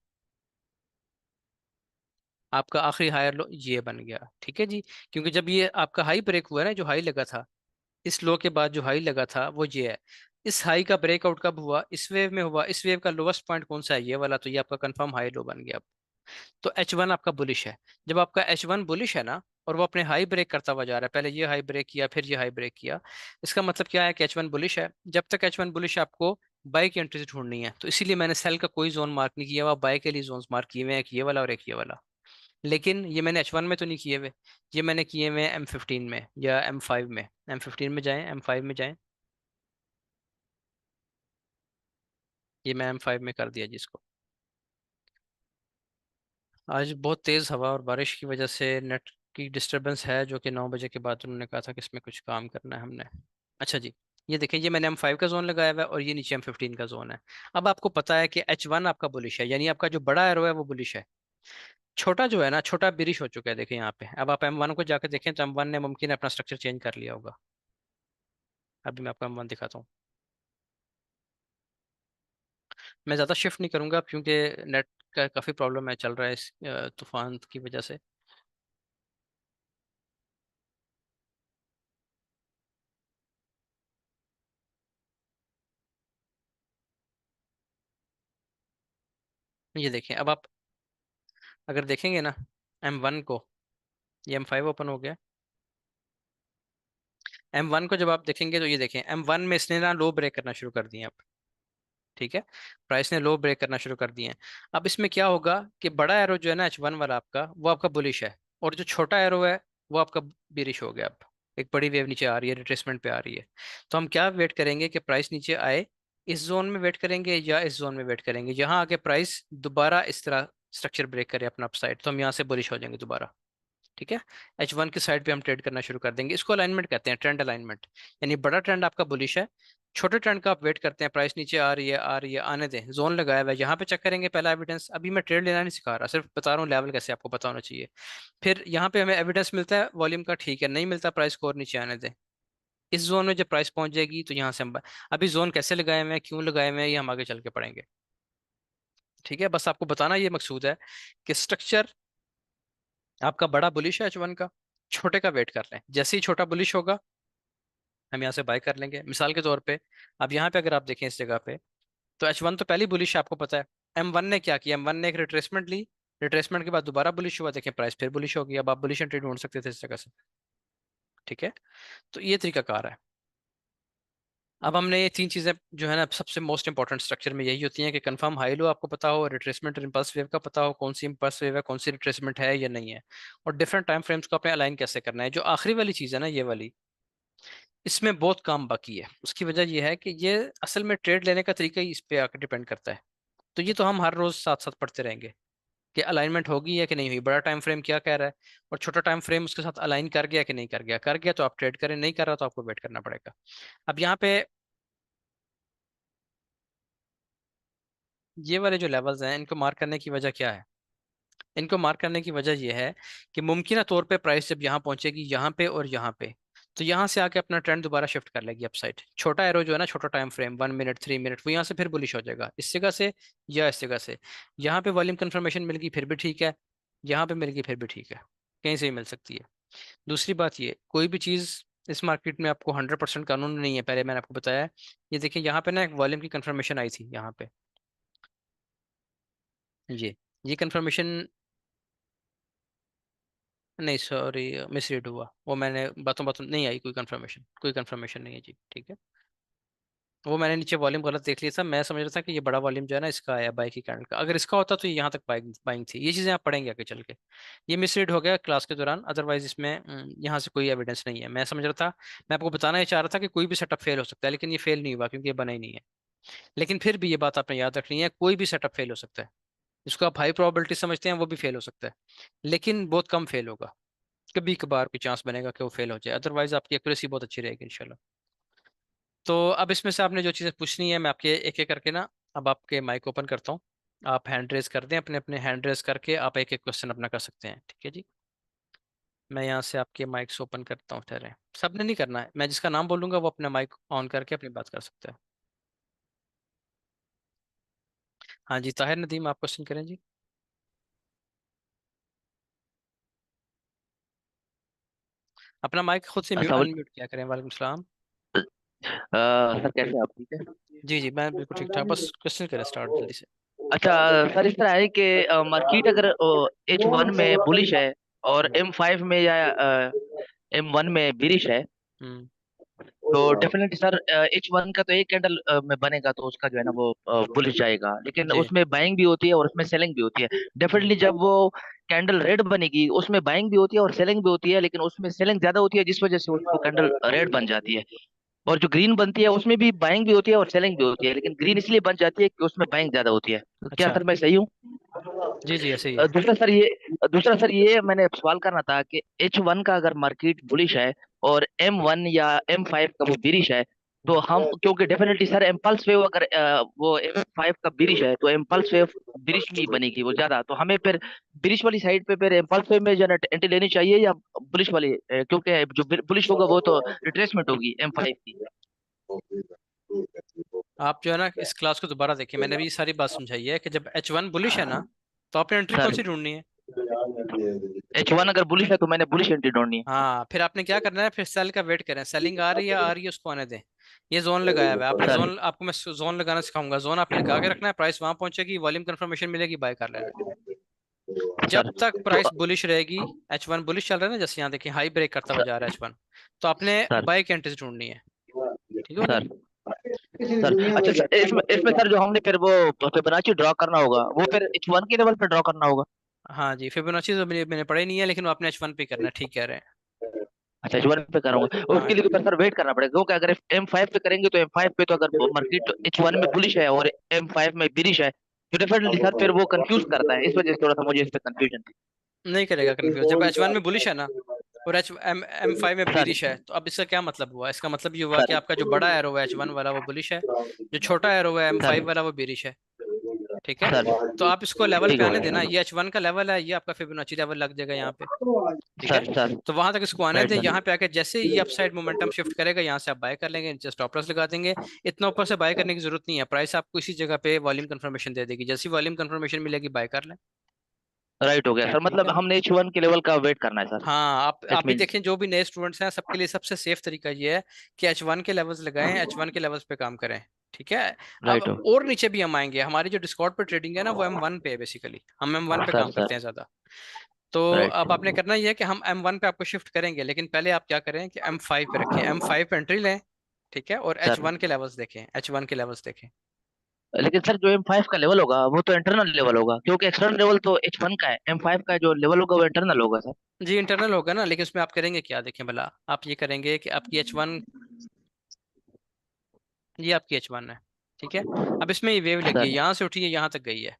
आपका आखिरी हायर लो ये बन गया, ठीक है जी। क्योंकि जब ये आपका हाई ब्रेक हुआ ना, जो हाई लगा था, इस लो के बाद जो हाई लगा था वो ये है। इस हाई का ब्रेकआउट कब हुआ? इस वेव में हुआ। इस वेव का लोवेस्ट पॉइंट कौन सा है? ये वाला। तो ये आपका कंफर्म हाई लो बन गया। तो H1 आपका बुलिश है। जब आपका H1 बुलिश है ना, और वो अपने हाई ब्रेक करता हुआ जा रहा है, पहले ये हाई ब्रेक किया फिर ये हाई ब्रेक किया, इसका मतलब क्या है कि H1 बुलिश है। जब तक H1 बुलिश है, आपको बाय की एंट्री ढूंढनी है। तो इसीलिए मैंने सेल का कोई जोन मार्क नहीं किया हुआ, बाय के लिए जोन मार्क किए हुए हैं, एक ये वाला और एक ये वाला। लेकिन ये मैंने H1 में तो नहीं किए हुए, ये मैंने किए हुए हैं M15 में या M5 में। M15 में जाएं, M5 में जाएं। ये मैं M5 में कर दिया जिसको। आज बहुत तेज़ हवा और बारिश की वजह से नेट की डिस्टरबेंस है, जो कि 9 बजे के बाद उन्होंने कहा था कि इसमें कुछ काम करना है हमने। अच्छा जी, ये देखें, ये मैंने M5 का जोन लगाया हुआ है और ये नीचे M15 का जोन है। अब आपको पता है कि H1 आपका बुलिश है, यानी आपका जो बड़ा एरो है वो बुलिश है। छोटा जो है ना, छोटा बिरिश हो चुका है। देखें यहाँ पे, अब आप M1 को जाकर देखें तो M1 ने मुमकिन है अपना स्ट्रक्चर चेंज कर लिया होगा। अभी मैं आपको M1 दिखाता हूँ। मैं ज़्यादा शिफ्ट नहीं करूंगा क्योंकि नेट का काफ़ी प्रॉब्लम है, चल रहा है इस तूफान की वजह से। ये देखें, अब आप अगर देखेंगे ना M1 को, ये M5 ओपन हो गया। M1 को जब आप देखेंगे तो ये देखें, M1 में इसने ना लो ब्रेक करना शुरू कर दिए अब। ठीक है, प्राइस ने लो ब्रेक करना शुरू कर दिए हैं। अब इसमें क्या होगा कि बड़ा एरो जो है ना H1 वाला आपका, वो आपका बुलिश है। और जो छोटा एरो है वो आपका बिरिश हो गया। अब एक बड़ी वेव नीचे आ रही है, रिट्रेसमेंट पे आ रही है। तो हम क्या वेट करेंगे कि प्राइस नीचे आए? इस जोन में वेट करेंगे या इस जोन में वेट करेंगे? यहाँ आके प्राइस दोबारा इस तरह स्ट्रक्चर ब्रेक करे अपना अपसाइड, तो हम यहाँ से बुलिश हो जाएंगे दोबारा। ठीक है, H1 की साइड पे हम ट्रेड करना शुरू कर देंगे। इसको अलाइनमेंट कहते हैं, ट्रेंड अलाइनमेंट। यानी बड़ा ट्रेंड आपका बुलिश है, छोटे ट्रेंड का आप वेट करते हैं, प्राइस नीचे आ रही है आ रही है, आने दें। जोन लगाया हुआ है, यहाँ पे चेक करेंगे पहला एविडेंस। अभी मैं ट्रेड लेना नहीं सिखा रहा, सिर्फ बता रहा हूँ लेवल कैसे आपको पता होना चाहिए। फिर यहाँ पे हमें एविडेंस मिलता है वॉल्यूम का, ठीक है। नहीं मिलता, प्राइस को और नीचे आने दें। इस जोन में जब प्राइस पहुंच जाएगी तो यहाँ से हम अभी जोन कैसे लगाए हुए हैं, क्यों लगाए हुए हैं, ये हम आगे चल के पढ़ेंगे। ठीक है, बस आपको बताना ये मकसूद है कि स्ट्रक्चर आपका बड़ा बुलिश है H1 का, छोटे का वेट कर रहे हैं। जैसे ही छोटा बुलिश होगा हम यहाँ से बाय कर लेंगे। मिसाल के तौर पे अब यहाँ पे अगर आप देखें इस जगह पे, तो H1 तो पहली बुलिश है, आपको पता है। M1 ने क्या किया? M1 ने एक रिट्रेसमेंट ली, रिट्रेसमेंट के बाद दोबारा बुलिश हुआ, देखें प्राइस फिर बुलिश हो गई। अब आप बुलिश एंट्री ढूंढ सकते थे इस जगह से। ठीक है, तो ये तरीका कार है। अब हमने ये तीन चीज़ें जो है ना, सबसे मोस्ट इंपॉर्टेंट स्ट्रक्चर में यही होती हैं कि कंफर्म हाई लो आपको पता हो, रिट्रेसमेंट और इम्पल्स वेव का पता हो, कौन सी इम्पल्स वेव है, कौन सी रिट्रेसमेंट है या नहीं है, और डिफरेंट टाइम फ्रेम्स को अपने अलाइन कैसे करना है। जो आखिरी वाली चीज़ है ना, ये वाली, इसमें बहुत काम बाकी है। उसकी वजह यह है कि ये असल में ट्रेड लेने का तरीका ही इस पे आकर डिपेंड करता है। तो ये तो हम हर रोज साथ साथ पढ़ते रहेंगे कि अलाइनमेंट होगी या कि नहीं हुई, बड़ा टाइम फ्रेम क्या कह रहा है, और छोटा टाइम फ्रेम उसके साथ अलाइन कर गया कि नहीं कर गया। कर गया तो आप ट्रेड करें, नहीं कर रहा तो आपको वेट करना पड़ेगा। अब यहाँ पे ये वाले जो लेवल्स हैं, इनको मार्क करने की वजह क्या है? इनको मार्क करने की वजह यह है कि मुमकिन तौर पे प्राइस जब यहाँ पहुंचेगी, यहाँ पे और यहाँ पे, तो यहाँ से आके अपना ट्रेंड दोबारा शिफ्ट कर लेगी अपसाइड। छोटा एरो जो है ना, छोटा टाइम फ्रेम 1 मिनट 3 मिनट, वो यहाँ से फिर बुलिश हो जाएगा इस जगह से या इस जगह से। यहाँ पे वॉल्यूम कंफर्मेशन मिल गई फिर भी ठीक है, यहाँ पे मिल गई फिर भी ठीक है। कहीं से भी मिल सकती है। दूसरी बात ये, कोई भी चीज़ इस मार्केट में आपको 100% कानून नहीं है, पहले मैंने आपको बताया है। ये देखिए यहाँ पे ना एक वॉल्यूम की कंफर्मेशन आई थी यहाँ पे, ये कंफर्मेशन, नहीं सॉरी, मिसरीड हुआ वो, मैंने बातों बातों नहीं आई, कोई कंफर्मेशन नहीं है जी, ठीक है। वो मैंने नीचे वॉल्यूम गलत देख लिया था, मैं समझ रहा था कि ये बड़ा वॉल्यूम जो है ना इसका आया बाइक की कैंडल का, अगर इसका होता तो ये यहाँ तक बाइंग बाइंग थी। ये चीज़ें आप पढ़ेंगे आगे चल के। ये मिसरीड हो गया क्लास के दौरान, अदरवाइज इसमें यहाँ से कोई एविडेंस नहीं है। मैं समझ रहा था, मैं आपको बताना ही चाह रहा था कि कोई भी सेटअप फेल हो सकता है, लेकिन ये फेल नहीं हुआ क्योंकि ये बना ही नहीं है। लेकिन फिर भी ये बात आपने याद रखनी है, कोई भी सेटअप फेल हो सकता है। जिसको आप हाई प्रोबेबिलिटी समझते हैं वो भी फेल हो सकता है, लेकिन बहुत कम फेल होगा। कभी कभार कोई चांस बनेगा कि वो फेल हो जाए, अदरवाइज आपकी एक्यूरेसी बहुत अच्छी रहेगी इंशाल्लाह। तो अब इसमें से आपने जो चीज़ें पूछनी है, मैं आपके एक एक करके ना, अब आपके माइक ओपन करता हूँ। आप हैंड रेज कर दें, अपने अपने हैंड रेज करके आप एक एक क्वेश्चन अपना कर सकते हैं, ठीक है जी। मैं यहाँ से आपके माइक्स ओपन करता हूँ, ठहरे, सबने नहीं करना है, मैं जिसका नाम बोलूंगा वो अपना माइक ऑन करके अपनी बात कर सकता है। हाँ जी, ताहिर नदीम, आप क्वेश्चन करें जी। अपना माइक खुद से अस्सलाम अनम्यूट किया करें। वालेकुम सलाम। सर कैसे हैं आप? ठीक है। जी जी, मैं बिल्कुल ठीक ठाक, बस क्वेश्चन करें स्टार्ट जल्दी से। अच्छा सर, इस तरह है कि मार्केट अगर H1 में बुलिश है और M5 में या M1 में बिरिश है, हम्म। तो डेफिनेटली सर H1 का तो एक कैंडल में बनेगा तो उसका जो है ना वो बुलिश जाएगा, लेकिन जी। उसमें बाइंग भी होती है और उसमें सेलिंग भी होती है। हम्म। डेफिनेटली जब वो कैंडल रेड बनेगी उसमें बाइंग भी होती है और सेलिंग भी होती है, लेकिन उसमें सेलिंग ज्यादा होती है जिस वजह से उसको कैंडल रेड बन जाती है। और जो ग्रीन बनती है उसमें भी बाइंग भी होती है और सेलिंग भी होती है, लेकिन ग्रीन इसलिए बन जाती है कि उसमें बाइंग ज्यादा होती है। तो क्या अच्छा। सर मैं सही हूँ? जी जी, ऐसे ही है। दूसरा सर ये मैंने सवाल करना था कि H1 का अगर मार्केट बुलिश है और M1 या M5 का वो बिरिश है, तो हम, क्योंकि डेफिनेटली सर इम्पल्स वेव अगर वो M5 का बिरिश है तो इम्पल्स वेव बिरिश में ही बनेगी वो ज्यादा, तो हमें फिर बिरिश वाली साइड पे फिर इम्पल्स वेव में जो है एंट्री लेनी चाहिए या बुलिश वाली, क्योंकि जो बुलिश होगा वो तो रिट्रेसमेंट होगी M5 की। आप जो है ना इस क्लास को दोबारा देखिए, मैंने भी ये सारी बात समझाई है कि जब H1 बुलिश है ना, तो आपने एंट्री कौन सर सी ढूंढनी है। H1 अगर बुलिश है तो मैंने बुलिश एंट्री ढूंढनी है। हाँ, फिर आपने क्या करना है, फिर सेल का वेट करें, सेलिंग आ रही है उसको आने दें। ये जोन लगाया हुआ है, आपने सर जोन, आपको मैं जोन लगाना सिखाऊंगा, जोन आपने लगा के रखना है, प्राइस वहां पहुंचेगी, वॉल्यूम कंफर्मेशन मिलेगी, बाय कर लेना। जब सर तक तो प्राइस बुलिश रहेगी, H1 बुलिश चल रहा है ना, जैसे यहाँ देखिए हाई ब्रेक करता हुआ जा रहा है H1, तो आपने सर बाय की एंट्री ढूंढनी है। ठीक हो गया। सर सर अच्छा सर, इसमें इसमें सर जो हमने फिर वो फिबोनाची ड्रॉ करना होगा वो फिर H1 के लेवल पे ड्रॉ करना होगा। हाँ जी, फिबोनाची तो मैंने पढ़ी नहीं है, लेकिन वो आपने H1 पे करना है, ठीक कह रहे हैं। अच्छा H1 पे करूंगा, हाँ उसके लिए तो फिर सर वेट करना पड़ेगा, क्योंकि अगर M5 पे करेंगे तो M5 पे तो अगर मार्केट H1 में बुलिश है और M5 में बिरिश है तो डेफिनेटली सर फिर वो कंफ्यूज करता है, इस वजह से थोड़ा सा मुझे इस पे कंफ्यूजन थी। नहीं करेगा कंफ्यूज, जब H1 में बुलिश है ना और M5 में सर बीरिश है, तो अब इसका क्या मतलब हुआ, इसका मतलब ये हुआ कि सर आपका जो बड़ा एरो है H1 वाला वो बुलिश है, जो छोटा एरो है सर M5 वाला वो बीरिश है। ठीक है। सर तो आप इसको लेवल ठीक पे हो आने देना, गया। ये H1 का लेवल है, ये आपका फिबोनाची लेवल लग जाएगा यहाँ पे। ठीक है। सर सर तो वहां तक इसको आने राइट दें, सर। यहाँ पे आके जैसे ही ये अपसाइड मोमेंटम शिफ्ट करेगा, यहाँ से आप बाय कर लेंगे, नीचे स्टॉप लॉस लगा देंगे। इतना ऊपर से बाय करने की जरूरत नहीं है, प्राइस आपको इसी जगह पे वॉल्यूम कंफर्मेशन दे देगी, जैसी वॉल्यूम कंफर्मेशन मिलेगी बाय कर लें। राइट हो गया सर, ठीक मतलब है। हमने H1 के लेवल का वेट करना है सर। हाँ, इट आप भी मींस देखें, जो भी नए स्टूडेंट्स हैं सबके लिए सबसे सेफ तरीका ये है कि H1 के लेवल्स लगाएं, H1 के लेवल्स पे काम करें। ठीक है। अब राइट हो। और नीचे भी हम आएंगे, हमारी जो डिस्कॉर्ड पे ट्रेडिंग है ना वो M1 पे है, बेसिकली हम M1 पे सर काम करते सर हैं ज्यादा। तो राइट। अब आपने करना ये है कि हम M1 पे आपको शिफ्ट करेंगे, लेकिन पहले आप क्या करें कि M5 पे रखें, M5 पे एंट्री लें। ठीक है, और सर H1 के लेवल्स देखें, H1 के लेवल्स देखें। लेकिन सर जो M5 का लेवल होगा वो तो इंटरनल लेवल होगा, क्योंकि एक्सटर्नल लेवल तो H1 का है, M5 का जो लेवल होगा वो इंटरनल होगा सर। जी इंटरनल होगा ना, लेकिन उसमें आप करेंगे क्या, देखें भला, आप ये करेंगे कि आपकी H1, ये आपकी H1 है। ठीक है। अब इसमें ये वेव लगी है, सर यहाँ से उठी है, यहाँ तक गई है।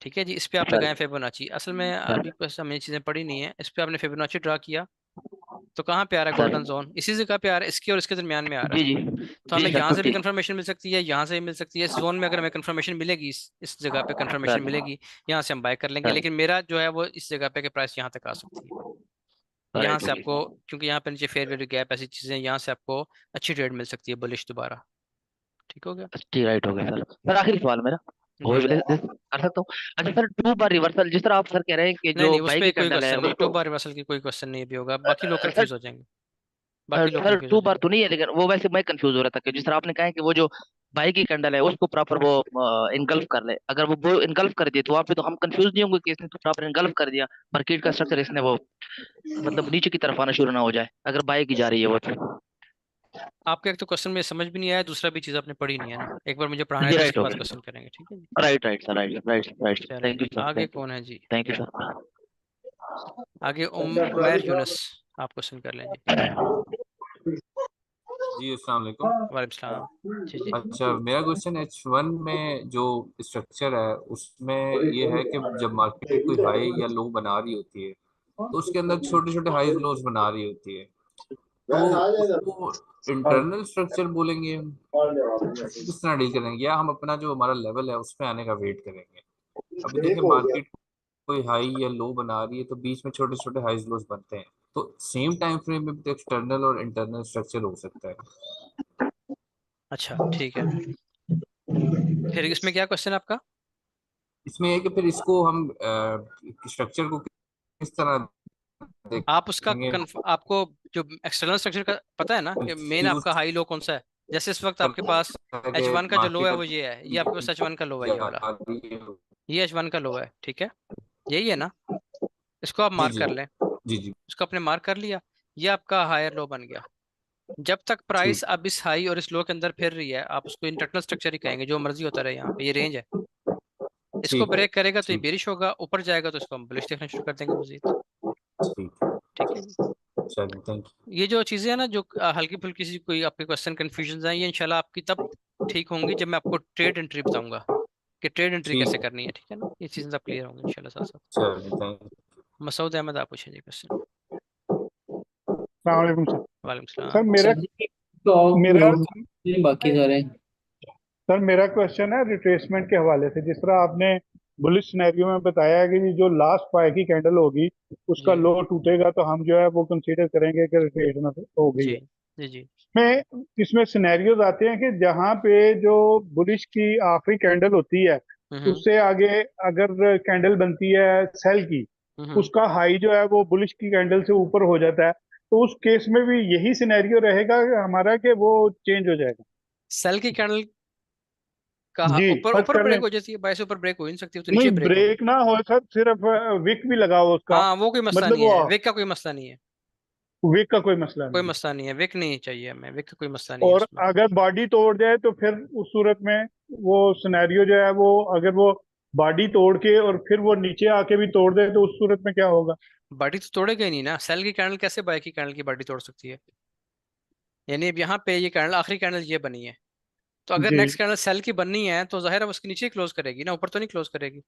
ठीक है जी, इस पे आप सर लगाएं फिबोनाची, असल में सर अभी बस हमने चीज़ें पढ़ी नहीं है, इस पे आपने फिबोनाची ड्रा किया, तो कहाँ पे आ रहा है सर गोल्डन जोन, इसी जगह पे आ रहा है, इसके और इसके दरमियान में आ रहा जी है। जी तो जी हमें सर यहाँ से भी 50। कंफर्मेशन मिल सकती है, यहाँ से भी मिल सकती है, इस जोन में अगर हमें कंफर्मेशन मिलेगी, इस जगह पे कंफर्मेशन सर मिलेगी, यहाँ से हम बाय कर लेंगे, सर लेकिन मेरा जो है वो इस जगह पे के प्राइस यहाँ तक आ सकती है। यहाँ राइट से ओके। आपको, क्योंकि यहाँ पे नीचे फेयर वैल्यू गैप, ऐसी चीजें, यहाँ से आपको अच्छी ट्रेड मिल सकती है बुलिश दोबारा। ठीक हो गया। ठीक, राइट हो गया सर। सर आखिरी सवाल मेरा, वो जी। भी कर सकता हूँ। अच्छा सर, टू बार रिवर्सल जिस तरह आप सर कह रहे हैं कि नहीं जो नहीं, उस बाई पर की कोई कैंडल है क्वेश्चन नहीं, टू उसको बार रिवर्सल की कोई क्वेश्चन नहीं भी होगा, बाकी लोग सर, कंफ्यूज हो जाएंगे। बाकी लोग सर कंफ्यूज हो टू बार जाएंगे। तो नहीं है, लेकिन वो वैसे मैं कंफ्यूज हो रहा था कि जिस तरह आपने कहा है कि वो जो बाई की कैंडल है उसको प्रॉपर वो इनगल्फ कर ले, अगर वो इनगल्फ कर दिए तो वहां पे तो हम कंफ्यूज नहीं होंगे कि इसने तो प्रॉपर इनगल्फ कर दिया मार्केट का स्ट्रक्चर, इसने वो मतलब नीचे की तरफ आना शुरू ना हो जाए अगर बाई की जा रही है वो तो। आपका एक तो क्वेश्चन में समझ भी नहीं आया, दूसरा भी चीज़ आपने पढ़ी नहीं है ना, एक बार मुझे पढ़ाने जी तो राइट उसके हो बाद गया। क्वेश्चन करेंगे, ठीक है जी। Right right sir, right right right, चलिए थैंक जी, यू सर, आगे थैंक यू। कौन है जी? Thank you sir. आगे उमैर यूनुस, आप क्वेश्चन कर लें जी। जी अस्सलाम वालेकुम। वालेकुम सलाम। जी जी। अच्छा, मेरा क्वेश्चन H1 में जो स्ट्रक्चर है उसमें ये है कि जब मार्केट कोई हाई या लो बना रही होती है तो उसके अंदर छोटे छोटे हाईज लोज बना रही होती है, तो उसको इंटरनल स्ट्रक्चर बोलेंगे हम? किस तरह डील करेंगे, या हम अपना जो हमारा लेवल है उस पे आने का वेट करेंगे? अभी देखिए, मार्केट कोई हाई या लो बना रही है तो बीच में छोटे छोटे हाईज लोज बनते हैं, तो सेम टाइम फ्रेम में भी तो एक्सटर्नल और इंटरनल स्ट्रक्चर हो सकता है। अच्छा ठीक है, फिर इसमें क्या क्वेश्चन आपका? इसमें है कि फिर इसको हम स्ट्रक्चर को किस तरह आप उसका देखेंगे, आपको जो एक्सटर्नल स्ट्रक्चर का पता है ना कि मेन कंफ्यूज आपका हाई लो कौन सा है? जैसे इस वक्त आपके पास करता है एच कि वन का जो लो है मार्केट वो ये है, ये अभी आपके पास एच वन का लो है, ये जा वाला, रही है। ये एच वन का लो है, ठीक है, यही है ना? इसको आप जी मार्क जी कर लें। जी जी। इसको आपने मार्क कर लिया, ये आपका हायर लो बन गया। जब तक प्राइस ठीक। अब इस हाई और इस लो के अंदर फिर रही है, आप उसको इंटरनल स्ट्रक्चर ही कहेंगे, जो मर्जी होता रहे, यहाँ पे ये रेंज है। इसको ठीक है। ब्रेक करेगा तो ये ठीक। बेरिश होगा, ऊपर जाएगा तो इसको हम बुलिश देखना शुरू कर देंगे मजीद। ठीक। ठीक है जी। चलिए, थैंक ये जो चीज़ें हैं ना, जो हल्की फुल्की सी कोई आपके क्वेश्चन कंफ्यूजन है, ये इंशाल्लाह आपकी तब ठीक होंगी जब मैं आपको ट्रेड एंट्री बताऊंगा कि ट्रेड यू। एंट्री कैसे ठीक। करनी है, ठीक है ना? ये चीज़ें सब क्लियर होंगी इंशाल्लाह साथ साथ। चलिए, थैंक यू। मसूद अहमद, आप पूछे जी क्वेश्चन। अस्सलाम वालेकुम सर। वालेकुम सर सलाम। मेरा सर जी, तो आप मेरा लोग हैं, बाकी सारे। सर मेरा क्वेश्चन है रिट्रेसमेंट के हवाले से। जिस तरह आपने बुलिश सिनेरियो में बताया है कि जो लास्ट पाई की कैंडल होगी उसका जी लो टूटेगा तो हम जो है वो कंसीडर करेंगे कि रिट्रेसमेंट हो गई जी है। जी जी। में इसमें सिनेरियोज आते हैं कि जहाँ पे जो बुलिश की आखिरी कैंडल होती है हम्म उससे आगे अगर कैंडल बनती है सेल की, हम्म। उसका हाई जो है वो बुलिश की कैंडल से ऊपर हो जाता है, तो उस केस में भी यही सिनेरियो रहेगा हमारा कि वो चेंज हो जाएगा? सेल की कैंडल का जी ऊपर फर्ज ऊपर कर ब्रेक लें। हो जाती है, बाय से ऊपर ब्रेक हो ही नहीं सकती, वो तो नहीं नीचे ब्रेक होगी। ब्रेक ना हो सर, सिर्फ विक भी लगाओ उसका, हाँ वो कोई मसला मतलब नहीं वो है, विक का कोई मसला नहीं है। विक का कोई मसला कोई नहीं है। मसला नहीं है, विक नहीं चाहिए हमें, विक का कोई मसला नहीं है और उसमें। अगर बॉडी तोड़ जाए तो फिर उस सूरत में वो सिनेरियो जो है वो, अगर वो बॉडी तोड़ के और फिर वो नीचे आके भी तोड़ दे तो उस सूरत में क्या होगा? बॉडी तो तोड़ेगा ही नहीं ना, सेल की कैंडल कैसे बाय की कैंडल की बॉडी तोड़ सकती है? यानी अब यहाँ पे ये कैंडल, आखिरी कैंडल ये बनी है, तो अगर जी नेक्स्ट कैंडल सेल की बननी है तो जाहिर है वो उसके नीचे क्लोज करेगी ना, ऊपर तो नहीं क्लोज करेगी।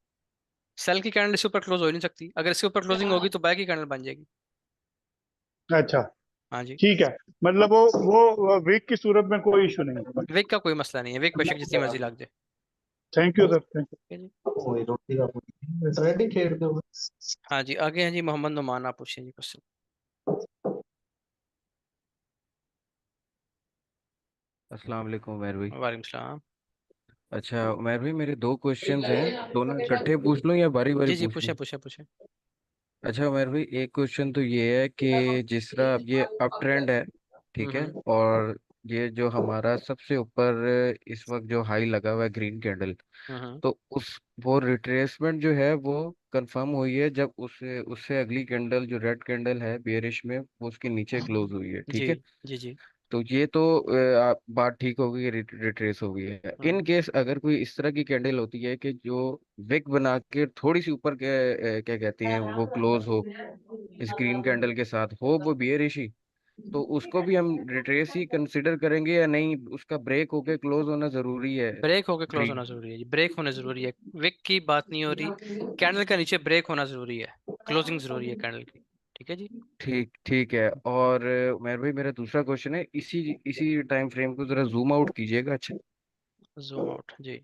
सेल की कैंडल इसके ऊपर क्लोज हो ही नहीं सकती, अगर इसके ऊपर क्लोजिंग होगी तो बाय की कैंडल बन जाएगी। अच्छा, हाँ जी। ठीक है। मतलब वो विक की सूरत में कोई इशू नहीं होगा। विक का कोई मसला नहीं है, विक बेशक जितनी मर्जी लाग दे। Thank you sir, thank you. ठीक है जी। वही रोटी का रेडी खेल दो। हाँ जी, आगे हैं जी मोहम्मद नुमान, आप पूछिए जी क्वेश्चन। अस्सलाम वालेकुम उमर भाई। वालेकुम सलाम। अच्छा उमर भाई, मेरे दो क्वेश्चंस हैं, दोनों इकट्ठे पूछ लूं या बारी बारी जी जी, पूछ पूछे लूं? पूछे पूछे। अच्छा उमर भाई, एक क्वेश्चन तो ये है कि जिस तरह अब ये अप ट्रेंड है, ठीक है, हम्म और ये जो हमारा सबसे ऊपर इस वक्त जो हाई लगा हुआ है ग्रीन कैंडल, हम्म। तो उस वो रिट्रेसमेंट जो है वो कंफर्म हुई है जब उससे उससे अगली कैंडल जो रेड कैंडल है बेयरिश में, वो उसके नीचे क्लोज हुई है, जी ठीक है। जी जी। तो ये तो बात ठीक हो गई, रिट्रेस हो गई है। इन हम्म। केस अगर कोई इस तरह की कैंडल होती है कि जो विक बना के थोड़ी सी ऊपर के क्या कहते हैं वो क्लोज हो इस ग्रीन कैंडल के साथ, हो वो बियरिश ही, तो उसको भी हम रिट्रेस ही कंसिडर करेंगे या नहीं, उसका ब्रेक होके क्लोज होना जरूरी है? ब्रेक होके क्लोज होना ग्रीन। जरूरी है जी, ब्रेक होना जरूरी है, विक की बात नहीं हो रही। कैंडल का नीचे ब्रेक होना जरूरी है, क्लोजिंग जरूरी है कैंडल की। ठीक है जी। ठीक ठीक है। और मेहर भाई, मेरा दूसरा क्वेश्चन है, इसी इसी टाइम फ्रेम को जरा जूम आउट कीजिएगा, अच्छा, जूम आउट जी।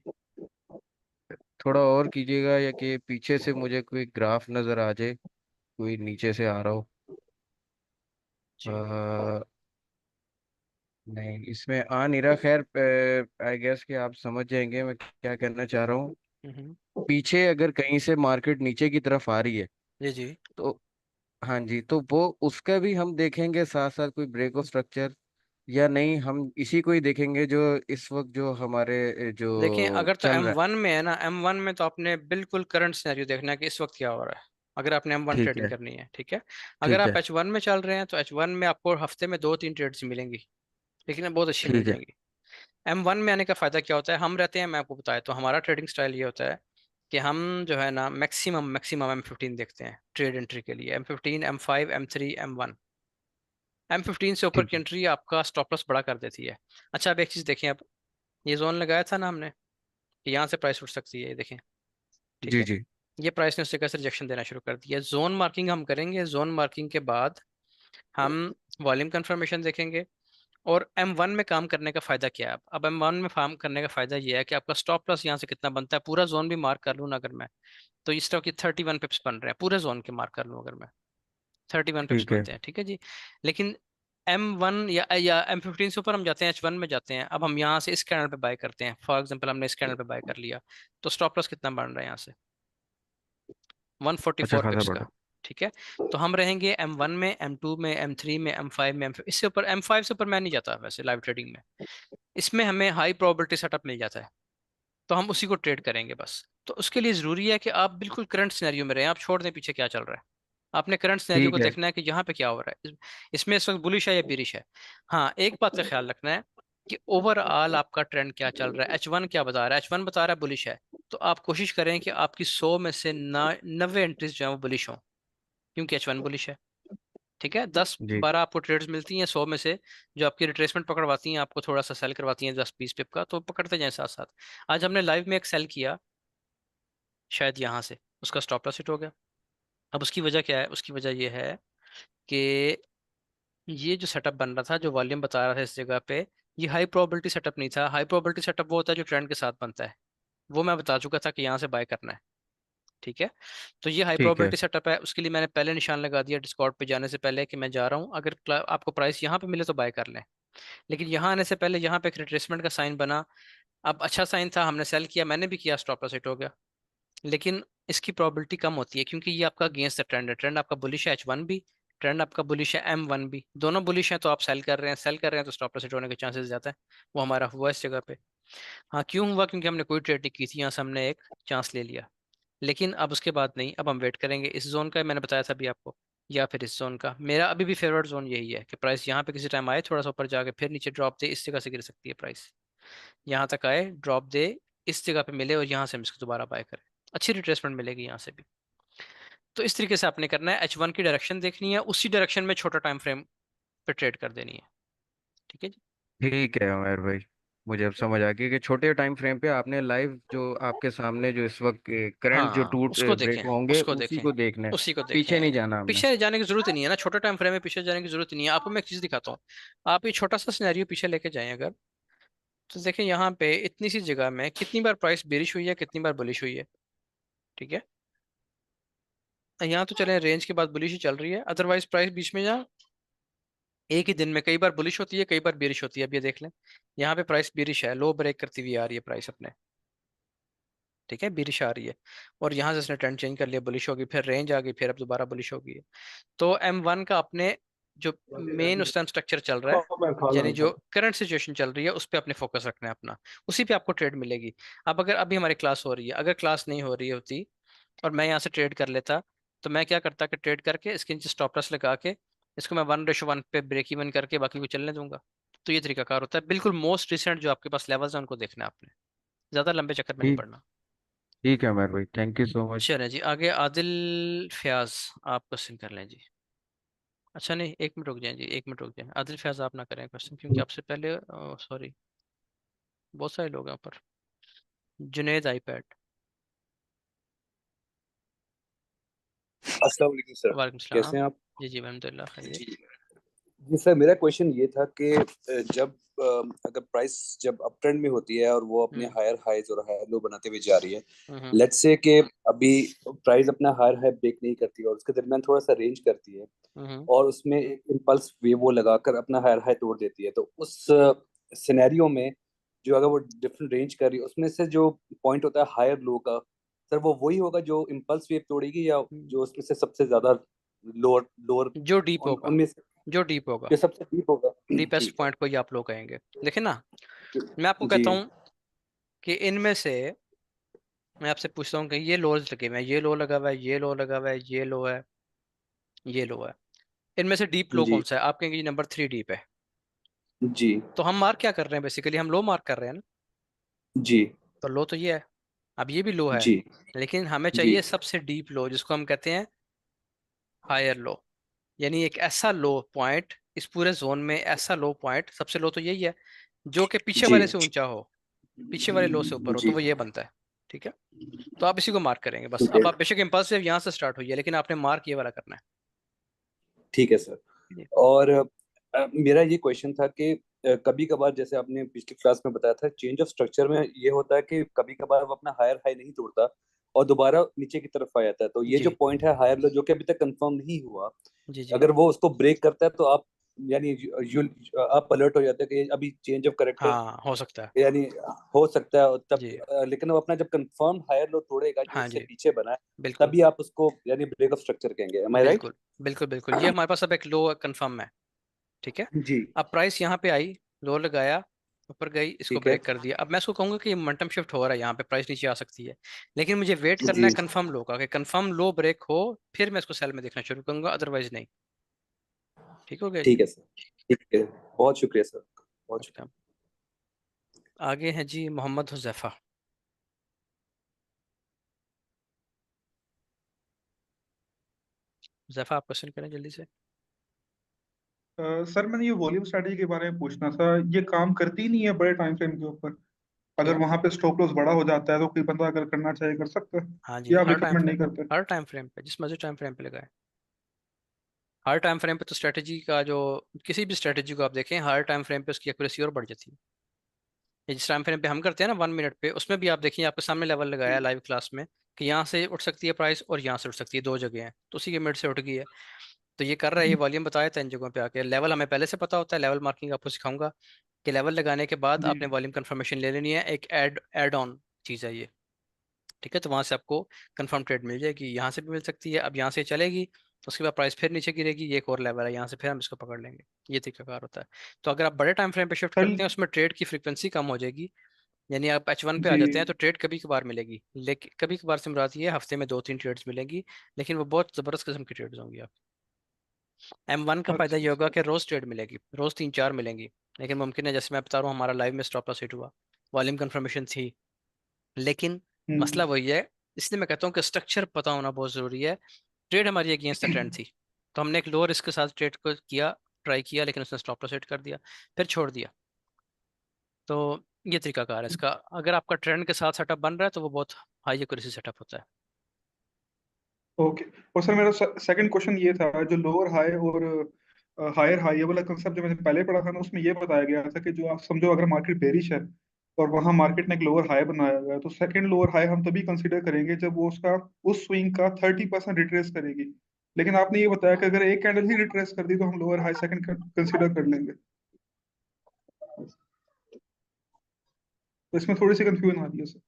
थोड़ा और कीजिएगा, या कि पीछे से मुझे कोई ग्राफ नजर आ जाए, कोई नीचे से आ रहा हो। जी अ, नहीं, इसमें आ नहीं रहा। खैर आई गेस कि आप समझ जाएंगे मैं क्या कहना चाह रहा हूँ। पीछे अगर कहीं से मार्केट नीचे की तरफ आ रही है जी जी। तो हाँ जी, तो वो उसका भी हम देखेंगे साथ साथ कोई ब्रेक ऑफ स्ट्रक्चर, या नहीं हम इसी को ही देखेंगे जो इस वक्त जो हमारे देखिए जो अगर तो चल एम रहा है। वन में है ना, एम वन में तो आपने बिल्कुल करंट सिनेरियो देखना है कि इस वक्त क्या हो रहा है, अगर आपने एम वन ठीक ट्रेडिंग है। करनी है। ठीक है। अगर ठीक आप है। एच वन में चल रहे हैं तो एच वन में आपको हफ्ते में 2-3 ट्रेड्स मिलेंगी, लेकिन बहुत अच्छी मिल ठीक है। जाएंगी। एम वन में आने का फायदा क्या होता है, हम रहते हैं, मैं आपको बताया तो हमारा ट्रेडिंग स्टाइल ये होता है कि हम जो है ना मैक्सिमम मैक्सिमम M15 देखते हैं ट्रेड एंट्री के लिए। M15, M5, M3, M1। M15 से ऊपर ठीक की है। एंट्री आपका स्टॉप लॉस बड़ा कर देती है। अच्छा अब एक चीज देखें, अब ये जोन लगाया था ना हमने कि यहाँ से प्राइस उठ सकती है, ये देखें। ठीक जी है। जी। ये प्राइस ने उससे कैसे रिजेक्शन देना शुरू कर दिया। जोन मार्किंग हम करेंगे, जोन मार्किंग के बाद हम वॉल्यूम कंफर्मेशन देखेंगे। और M1 में काम करने का फायदा क्या है, अब M1 में काम करने का फायदा ये है कि आपका स्टॉप लॉस यहाँ से कितना बनता है, पूरा जोन भी मार्क कर लूँ ना अगर मैं, तो इस तरह की 31 पिप्स बन रहे हैं, पूरे जोन के मार्क कर लूँ अगर मैं, 31 पिप्स ठीक है। बनते हैं। ठीक है जी। लेकिन M1 या M15 से ऊपर हम जाते हैं, H1 में जाते हैं, अब हम यहाँ से इस कैंडल पे बाय करते हैं, फॉर एग्जांपल हमने इस कैंडल पे बाय कर लिया, तो स्टॉप लॉस कितना बन रहा है यहाँ से, अच्छा 144 खासा पिप्स बढ़ा। का। ठीक है। तो हम रहेंगे M1 में, M2 में, M3 में, M5 में, M5 इससे ऊपर, M5 से ऊपर मैं नहीं जाता वैसे लाइव ट्रेडिंग में। इसमें हमें हाई प्रोबेबिलिटी सेटअप मिल जाता है, तो हम उसी को ट्रेड करेंगे बस। तो उसके लिए जरूरी है कि आप बिल्कुल करंट सिनेरियो में रहें, आप छोड़ दें पीछे क्या चल रहा है। आपने करंट सिनेरियो को ठीक है। देखना है कि यहाँ पे क्या हो रहा है, इसमें इस वक्त बुलिश है या बिरिश है। हाँ एक बात का ख्याल रखना है कि ओवरऑल आपका ट्रेंड क्या चल रहा है, H1 क्या बता रहा है, H1 बता रहा है बुलिश है, तो आप कोशिश करें कि आपकी 100 में से ना 90 एंट्रीज जो है वो बुलिश हों, क्योंकि H1 बुलिश है। ठीक है। दस जी। 12 आपको ट्रेड्स मिलती हैं 100 में से, जो आपकी रिट्रेसमेंट पकड़वाती हैं, आपको थोड़ा सा सेल करवाती हैं 10-20 पिप का, तो पकड़ते जाएं साथ साथ। आज हमने लाइव में एक सेल किया, शायद यहाँ से उसका स्टॉप लॉस हिट हो गया। अब उसकी वजह क्या है, उसकी वजह यह है कि ये जो सेटअप बन रहा था, जो वॉल्यूम बता रहा था इस जगह पे, ये हाई प्रोबेबिलिटी सेटअप नहीं था। हाई प्रोबेबिलिटी सेटअप वो होता है जो ट्रेंड के साथ बनता है, वो मैं बता चुका था कि यहाँ से बाय करना है। ठीक है। तो ये हाई ठीक है। प्रोबेबिलिटी सेटअप है, उसके लिए मैंने पहले निशान लगा दिया डिस्कॉर्ड पे जाने से पहले कि मैं जा रहा हूँ, अगर आपको प्राइस यहाँ पे मिले तो बाय कर लें। लेकिन यहाँ आने से पहले यहाँ पे एक रिट्रेसमेंट का साइन बना, अब अच्छा साइन था, हमने सेल किया, मैंने भी किया, स्टॉप लॉस हिट हो गया। लेकिन इसकी प्रोबेबिलिटी कम होती है क्योंकि ये आपका अगेंस्ट द ट्रेंड है, ट्रेंड आपका बुलिश है H1 भी, ट्रेंड आपका बुलिश है M1 भी, दोनों बुलिश हैं, तो आप सेल कर रहे हैं, सेल कर रहे हैं तो स्टॉप लॉस हिट होने के चांसेस ज्यादा है। वो हमारा हुआ इस जगह पे। हाँ क्यों हुआ, क्योंकि हमने कोई ट्रेड नहीं की थी, यहाँ से हमने एक चांस ले लिया। लेकिन अब उसके बाद नहीं, अब हम वेट करेंगे इस जोन का, मैंने बताया था अभी आपको, या फिर इस जोन का। मेरा अभी भी फेवरेट जोन यही है कि प्राइस यहाँ पे किसी टाइम आए, थोड़ा सा ऊपर जाके फिर नीचे ड्रॉप दे, इस जगह से गिर सकती है प्राइस, यहाँ तक आए ड्रॉप दे, इस जगह पे मिले और यहाँ से हम इसको दोबारा बाय करें, अच्छी रिट्रेसमेंट मिलेगी यहाँ से भी। तो इस तरीके से आपने करना है, H1 की डायरेक्शन देखनी है, उसी डायरेक्शन में छोटा टाइम फ्रेम पे ट्रेड कर देनी है। ठीक है जी। ठीक है उमर भाई, मुझे अब समझ आ गई कि छोटे टाइम फ्रेम पे आपने लाइव जो आपके सामने जो इस वक्त करंट जो हाँ टूट उसको ब्रेक देखें, होंगे उसको उसी देखें, को देखना है। उसी को पीछे देखें। नहीं जाना हमने। पीछे जाने की जरूरत ही नहीं है ना, छोटा टाइम फ्रेम में पीछे जाने की जरूरत ही नहीं है। आपको मैं एक चीज दिखाता हूँ, आप ये छोटा सा सिनेरियो पीछे लेके जाएं अगर, तो देखें यहाँ पे इतनी सी जगह में कितनी बार प्राइस बेरिश हुई है, कितनी बार बुलिश हुई है। ठीक है। यहाँ तो चले रेंज के बाद बुलिश ही चल रही है, अदरवाइज प्राइस बीच में यहाँ एक ही दिन में कई बार बुलिश होती है, कई बार बेरिश होती है। अब ये देख लें, यहाँ पे प्राइस बेरिश है, लो ब्रेक करती हुई आ रही है प्राइस अपने। ठीक है, बेरिश आ रही है, और यहाँ से इसने ट्रेंड चेंज कर लिया, बुलिश होगी, फिर रेंज आ गई, फिर अब दोबारा बुलिश होगी। तो M1 का अपने जो मेन उस टाइम स्ट्रक्चर चल रहा है, मैं खा यानी जो लूंगा। करंट सिचुएशन चल रही है, उस पर अपने फोकस रखना है अपना, उसी पे आपको ट्रेड मिलेगी। अब अगर अभी हमारी क्लास हो रही है, अगर क्लास नहीं हो रही होती और मैं यहाँ से ट्रेड कर लेता, तो मैं क्या करता कि ट्रेड करके इसके नीचे स्टॉप लॉस लगा के इसको मैं 1:1 पे ब्रेक इवन करके बाकी को चलने दूंगा। तो ये तरीकाकार होता है, बिल्कुल मोस्ट रिसेंट जो आपके पास लेवल्स हैं उनको देखना है आपने, ज्यादा लंबे चक्कर में नहीं ठीक। पड़ना। ठीक है उमर भाई, थैंक यू सो मच। चलें जी आगे, आदिल फयाज, आप क्वेश्चन कर लें जी। अच्छा नहीं, 1 मिनट रुक जाएं जी, 1 मिनट रुक जाएं, आदिल फयाज आप ना करें क्वेश्चन, क्योंकि आपसे पहले सॉरी बहुत सारे लोग हैं ऊपर। जुनेद आईपैड। अस्सलाम वालेकुम सर। वालेकुम कैसे सलाम। हैं आप? जी जी अलहमदिल्ला खैरियत। जी जी सर, मेरा क्वेश्चन ये था कि जब अगर प्राइस जब अप ट्रेंड में होती है और वो अपने हम्म हायर हाईज और हायर लो बनाते हुए जा रही है, हम्म लेट्स से कि अभी प्राइस अपना हायर हाई ब्रेक नहीं करती और उसके दरमियान थोड़ा सा रेंज करती है हम्म और उसमें एक इम्पल्स वे वो लगाकर अपना हायर हाई तोड़ देती है, तो उस सिनेरियो में जो अगर वो डिफरेंट रेंज कर रही है उसमें से जो पॉइंट होता है हायर लो का, सर वो वही होगा जो इम्पल्स वेव तोड़ेगी, या जो उसमें से सबसे ज्यादा लोअर लोअर जो डीप उन होगा, उनमें से जो डीप होगा, जो सबसे डीप होगा? डीपेस्ट ठीक है। पॉइंट को ही आप लोग कहेंगे। देखिए ना, मैं आपको जी कहता हूँ कि इनमें से मैं आपसे पूछता हूँ कि ये लोज लगे हुए हैं, ये लो लगा हुआ है, ये लो लगा हुआ है, ये लो है, ये लो है, इनमें से डीप लो जी कौन सा है? आप कहेंगे नंबर 3 डीप है। जी तो हम मार्क क्या कर रहे हैं? बेसिकली हम लो मार्क कर रहे हैं ना। जी तो लो तो ये है, अब ये भी लो है, जी लेकिन हमें जी चाहिए सबसे डीप लो, जिसको हम कहते हैं हायर लो। यानी एक ऐसा लो पॉइंट इस पूरे जोन में, ऐसा लो पॉइंट, सबसे लो तो यही है, जो कि पीछे जी वाले से ऊंचा हो, पीछे वाले लो से ऊपर हो, तो जी। वो ये बनता है। ठीक है, तो आप इसी को मार्क करेंगे बस। ठीक है। अब आप बेशक इम्पल्सिव यहाँ से स्टार्ट हुई है, लेकिन आपने मार्क ये वाला करना ठीक है सर। है। और मेरा ये क्वेश्चन था कि कभी कभार जैसे आपने पिछली क्लास में बताया था, चेंज ऑफ स्ट्रक्चर में ये होता है कि कभी कभार वो अपना हायर हाई नहीं तोड़ता और दोबारा नीचे की तरफ आ जाता है। तो ये जो जी पॉइंट है हायर लो जो कि अभी तक कंफर्म नहीं हुआ, जी जी। अगर वो उसको ब्रेक करता है तो आप यानी आप अलर्ट हो जाते हैं कि अभी चेंज ऑफ करेक्टर हाँ हो सकता है। यानी हो सकता है। और तब जी लेकिन वो अपना जब कंफर्म हायर लो तोड़ेगा जो हाँ इससे जी, पीछे बना है, बिल्कुल तभी आप उसको यानी ब्रेक ऑफ स्ट्रक्चर कहेंगे। एम आई राइट? बिल्कुल बिल्कुल बिल्कुल, ये हमारे पास अब एक लो कंफर्म है। ठीक है, जी। अब प्राइस यहाँ पे आई, लो लगाया, ऊपर गई, इसको ठीक है। ब्रेक कर दिया। अब मैं इसको कहूंगा कि मोमेंटम शिफ्ट हो रहा है, यहाँ पे प्राइस नीचे आ सकती है, लेकिन मुझे वेट करना जी है कंफर्म लो का, कि कंफर्म लो ब्रेक हो, फिर मैं इसको सेल में देखना शुरू करूंगा, अदरवाइज नहीं। ठीक हो गया जी। ठीक है सर। ठीक है। बहुत शुक्रिया सर, बहुत शुक्रिया। वेलकम। आगे है जी मोहम्मद हुजैफा। हुजैफा आप क्वेश्चन करें जल्दी से। सर मैंने ये वॉल्यूम स्ट्रैटेजी के बारे में पूछना था। ये काम करती ही नहीं है बड़े टाइम फ्रेम के ऊपर? अगर क्यों? वहां पे स्टॉप लॉस बड़ा हो जाता है तो कोई बंदा अगर करना चाहे कर सकता है, हाँ जी, या आप हर टाइम रिकमेंड फ्रेम, नहीं करते? हर टाइम फ्रेम पे, जिस मर्जी टाइम फ्रेम पे लगाए। हर टाइम फ्रेम पे तो स्ट्रेटजी का जो, किसी भी स्ट्रेटजी को आप देखें, हर टाइम फ्रेम पे उसकी एक्यूरेसी और बढ़ जाती है। ये जिस टाइम फ्रेम पे हम करते हैं ना 1 मिनट पे, उसमें भी आप देखिए, आपके सामने लेवल लगाया लाइव क्लास में कि यहाँ से उठ सकती है प्राइस और यहाँ से उठ सकती है, दो जगह हैं, तो उसी के मिड से उठ गई है। तो ये कर रहा है, ये वॉल्यूम बताया था इन जगहों पे आके। लेवल हमें पहले से पता होता है, लेवल मार्किंग आपको सिखाऊंगा कि लेवल लगाने के बाद जी। आपने वॉल्यूम कंफर्मेशन ले लेनी है, एक एड ऑन चीज़ है ये। ठीक है, तो वहां से आपको कंफर्म ट्रेड मिल जाएगी, यहाँ से भी मिल सकती है। अब यहाँ से चलेगी, उसके बाद प्राइस फिर नीचे गिरेगी, ये एक और लेवल है, यहाँ से फिर हम इसको पकड़ लेंगे। ये तरीकाकार होता है। तो अगर आप बड़े टाइम फ्रेम पे शिफ्ट सर। करते हैं, उसमें ट्रेड की फ्रीक्वेंसी कम हो जाएगी। यानी आप H1 पे आ जी। जाते हैं तो ट्रेड कभी कभार मिलेगी, लेकिन कभी कभार से मुराद ये है हफ्ते में 2-3 ट्रेड्स मिलेंगी, लेकिन वो बहुत ज़बरदस्त किस्म की ट्रेड्स होंगी। आप M1 का फायदा अच्छा ये होगा अच्छा। कि रोज ट्रेड मिलेगी, रोज 3-4 मिलेंगी। लेकिन मुमकिन है, जैसे मैं बता रहा हूँ, हमारा लाइव में स्टॉप लॉस हिट हुआ, वॉल्यूम कंफर्मेशन थी, लेकिन हम्म। मसला वही है। इसलिए मैं कहता हूँ कि स्ट्रक्चर पता होना बहुत ज़रूरी है। ट्रेड हमारी अगेंस्ट द ट्रेंड थी, तो हमने एक लो रिस्क के साथ ट्रेड को किया, ट्राई किया, लेकिन उसने स्टॉप लॉस हिट कर दिया, फिर छोड़ दिया। तो ये तरीकाकार है इसका। अगर आपका ट्रेंड के साथ सेटअप बन रहा है तो वो बहुत हाई एक्यूरेसी सेटअप होता है। ओके। और सर मेरा सेकंड क्वेश्चन ये था, जो लोअर हाई और हायर हाई ये वाला कंसेप्ट जो मैंने पहले पढ़ा था ना, उसमें ये बताया गया था कि जो आप समझो अगर मार्केट बेरिश है और वहां मार्केट ने एक लोअर हाई बनाया हुआ है, तो सेकंड लोअर हाई हम तभी कंसीडर करेंगे जब वो उसका उस स्विंग का 30% रिट्रेस करेगी। लेकिन आपने ये बताया कि अगर एक कैंडल ही रिट्रेस कर दी तो हम लोअर हाई सेकंड कंसीडर कर लेंगे। तो इसमें थोड़ी सी कंफ्यूजन आ रही है सर।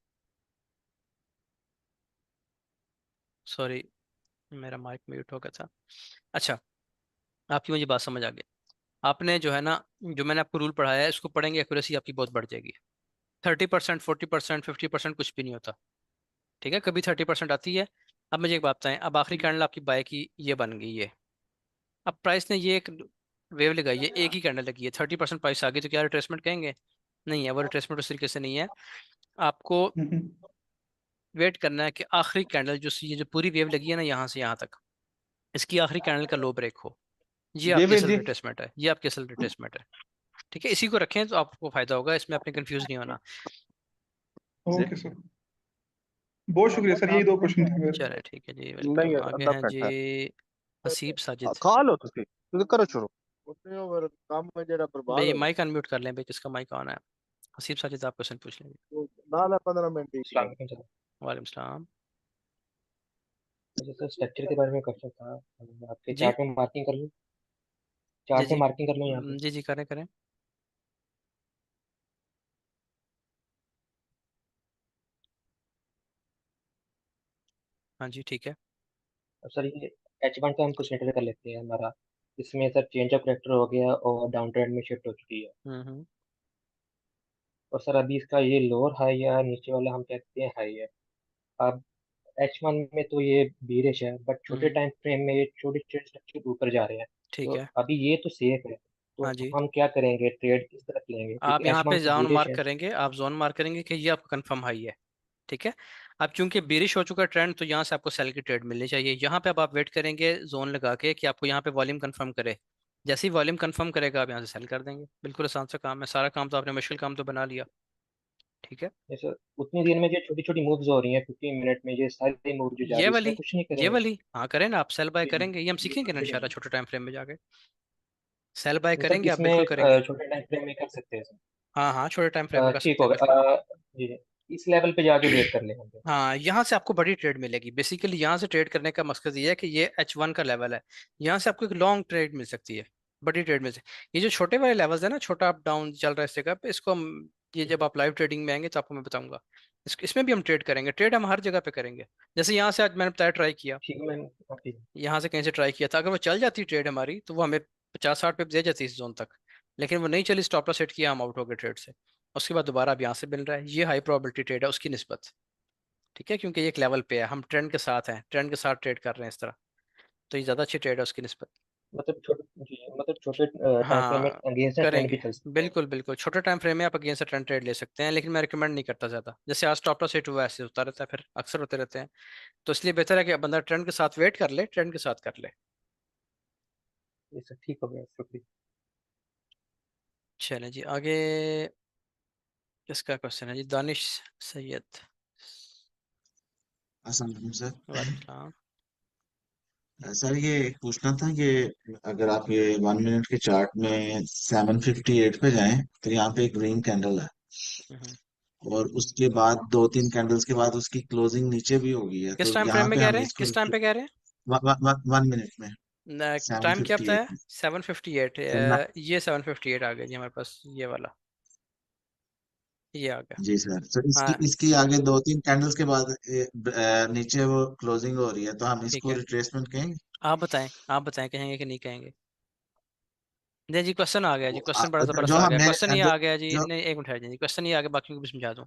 सॉरी, मेरा माइक म्यूट हो गया था। अच्छा, आपकी मुझे बात समझ आ गई। आपने जो है ना, जो मैंने आपको रूल पढ़ाया है, इसको पढ़ेंगे, एक्यूरेसी आपकी बहुत बढ़ जाएगी। 30%, 40%, 50% कुछ भी नहीं होता। ठीक है, कभी 30% आती है। अब मुझे एक बात बताएं, अब आखिरी कैंडल आपकी बाय की ये बन गई है, अब प्राइस ने ये एक वेव लगाई है, एक ही कैंडल लगी है, 30% प्राइस आ गई, तो क्या रिट्रेसमेंट कहेंगे? नहीं है, वो रिट्रेसमेंट उस तरीके से नहीं है। आपको हम्म। वेट करना है कि आखिरी कैंडल जो, ये जो पूरी वेव लगी है ना यहाँ से यहाँ तक, इसकी आखिरी कैंडल का लो ब्रेक हो, ये आपकी देवेंद्र असल जी। रिट्रेसमेंट है, ये आपकी असल रिट्रेसमेंट है। ठीक है, इसी को रखें तो आपको फायदा होगा, इसमें आपने कंफ्यूज नहीं होना। Okay sir. बहुत शुक्रिया सर, यही दो क्वेश्चन थे मेरे। चले ठीक है जी, वेलकम। आगे हैं जी हसीब साजिद। भाई माइक अनम्यूट कर लें भाई, किसका माइक ऑन है? हसीब साजिद, आप क्वेश्चन पूछ लेंगे। वालेकुम सलाम। जैसे स्ट्रक्चर के बारे में क्वेश्चन था, आपके जी चार्ट में मार्किंग कर लूँ? जी चार्ट में जी। मार्किंग कर लूँ यहाँ पे? जी जी, करें करें। हाँ जी ठीक है। अब सर ये H1 तो हम कंसिडर कर लेते हैं हमारा, इसमें सर चेंज ऑफ करेक्टर हो गया और डाउन ट्रेंड में शिफ्ट हो चुकी है। हम्म। और सर अभी इसका ये लोअर हाई या नीचे वाला हम कहते हैं हाई है। अब H1 में तो ये बीरिश है, बट छोटे हम्म। टाइम फ्रेम में ये छोटे छोटे स्ट्रक्चर ऊपर जा रहे हैं। ठीक तो है। अभी ये तो सेफ है, हाँ तो जी। हम क्या करेंगे, ट्रेड किस तरफ लेंगे, आप क्योंकि यहाँ H1 पे तो जोन बीरिश मार्क है। करेंगे, आप जोन मार्क करेंगे कि ये आपका कंफर्म हाई है। ठीक है। अब चूंकि बेरिश हो चुका ट्रेंड, तो यहाँ से आपको सेल की ट्रेड मिलनी चाहिए। यहाँ पे अब आप वेट करेंगे जोन लगा के कि आपको यहाँ पे वॉल्यूम कंफर्म करे। जैसे ही वॉल्यूम कंफर्म करेगा, आप यहाँ से सेल कर देंगे। बिल्कुल आसान सा काम है, सारा काम तो आपने मुश्किल काम तो बना लिया। ठीक है। जैसे उतनी देर में जो छोटी छोटी मूव्स हो रही हैं 15 मिनट में, ये सारी मूव जो जा ये रही है वाली इसमें कुछ नहीं ये करेंगे। वाली हाँ करें ना, आप सेल बाय जी जी, करेंगे, ये हम ये सीखेंगे ना करते इंशाल्लाह रहेंगे। छोटे टाइम फ्रेम में जाके। सेल बाय तो सर करेंगे आप, इसमें बिल्कुल करेंगे। छोटे टाइम फ्रेम में कर सकते हैं सर। हाँ हाँ, छोटे टाइम फ्रेम में कर ठीक सकते हो हैं गया। बिल्कुल। जी जी, इस लेवल पे जाके वेट कर लेंगे हम फिर। हाँ, यहाँ से आपको बड़ी ट्रेड मिलेगी। बेसिकली यहाँ से ट्रेड करने का मकसद ये है कि ये H1 का लेवल है। यहाँ से आपको एक लॉन्ग ट्रेड मिल सकती है, बड़ी ट्रेड मिल सकती है। ये जो छोटे वाले लेवल्स है ना, छोटा अप डाउन चल रहा है इस जगह पे, इसको हम, ये जब आप लाइव ट्रेडिंग में आएंगे तो आपको मैं बताऊंगा। इसमें भी हम ट्रेड करेंगे, ट्रेड हम हर जगह पे करेंगे। जैसे यहाँ से आज मैंने बताया ट्राई किया, ठीक है मैंने ठीक है। यहाँ से कहीं से ट्राई किया था, अगर वो चल जाती ट्रेड हमारी तो वो हमें 50-60 पिप दे जाती इस जोन तक। लेकिन वो नहीं चली, स्टॉप लॉस सेट किया, हम आउट हो गए ट्रेड से। उसके बाद दोबारा अब यहाँ से मिल रहा है, ये हाई प्रोबेबिलिटी ट्रेड है उसकी निस्बत। ठीक है, क्योंकि ये एक लेवल पे है, हम ट्रेंड के साथ हैं, ट्रेंड के साथ ट्रेड कर रहे हैं इस तरह। तो ये ज़्यादा अच्छी ट्रेड है उसकी निस्बत। मतलब छोटे जी, मतलब छोटे टाइम फ्रेम में हाँ अगेंस्ट ट्रेंड भी करेंगे, चल सकते हैं। बिल्कुल बिल्कुल। छोटे टाइम फ्रेम में आप अगेंस्ट ट्रेंड ट्रेड ले सकते हैं, लेकिन मैं रिकमेंड नहीं करता ज़्यादा। जैसे आज स्टॉप लॉस हिट हुआ, ऐसे होता रहता है, फिर अक्सर होते रहते हैं। तो इसलिए बेहतर है कि बंदा ट्रेंड के साथ वेट कर ले, ट्रेंड के साथ कर ले। ये सब ठीक हो गया, शुक्रिया। चलें जी आगे। किसका क्वेश्चन है जी? दानिश सैयद। अस्सलाम वालेकुम सर। वालेकुम। सर ये पूछना था कि अगर आप ये 1 मिनट के चार्ट में 758 पे जाएं तो यहाँ पे एक ग्रीन कैंडल है, हम्म। और उसके बाद 2-3 कैंडल्स के बाद उसकी क्लोजिंग नीचे भी हो गई है, किस तो टाइम फ्रेम यहाँ में पे कह हम रहे हैं, इसको किस टाइम पे कह रहे हैं? 1 मिनट में टाइम क्या बताया? 758 में। 7:58। सर ना, ये 7:58 आ गया जी हमारे पास, ये वाला, ये आ गया। जी सर, तो इसकी हाँ इसकी आगे 2-3 कैंडल्स के बाद नीचे वो क्लोजिंग हो रही है, तो हम ठीक इसको है। रिट्रेसमेंट कहेंगे। आप बताएं कहेंगे कि नहीं कहेंगे? नहीं जी, क्वेश्चन आ गया जी, क्वेश्चन बड़ा जो जबरदस्त आ गया। हमने क्वेश्चन ये जो आ गया जी, जो नहीं एक मिनट ठहर जी, क्वेश्चन ये आ गया, बाकी को भी समझा दूं।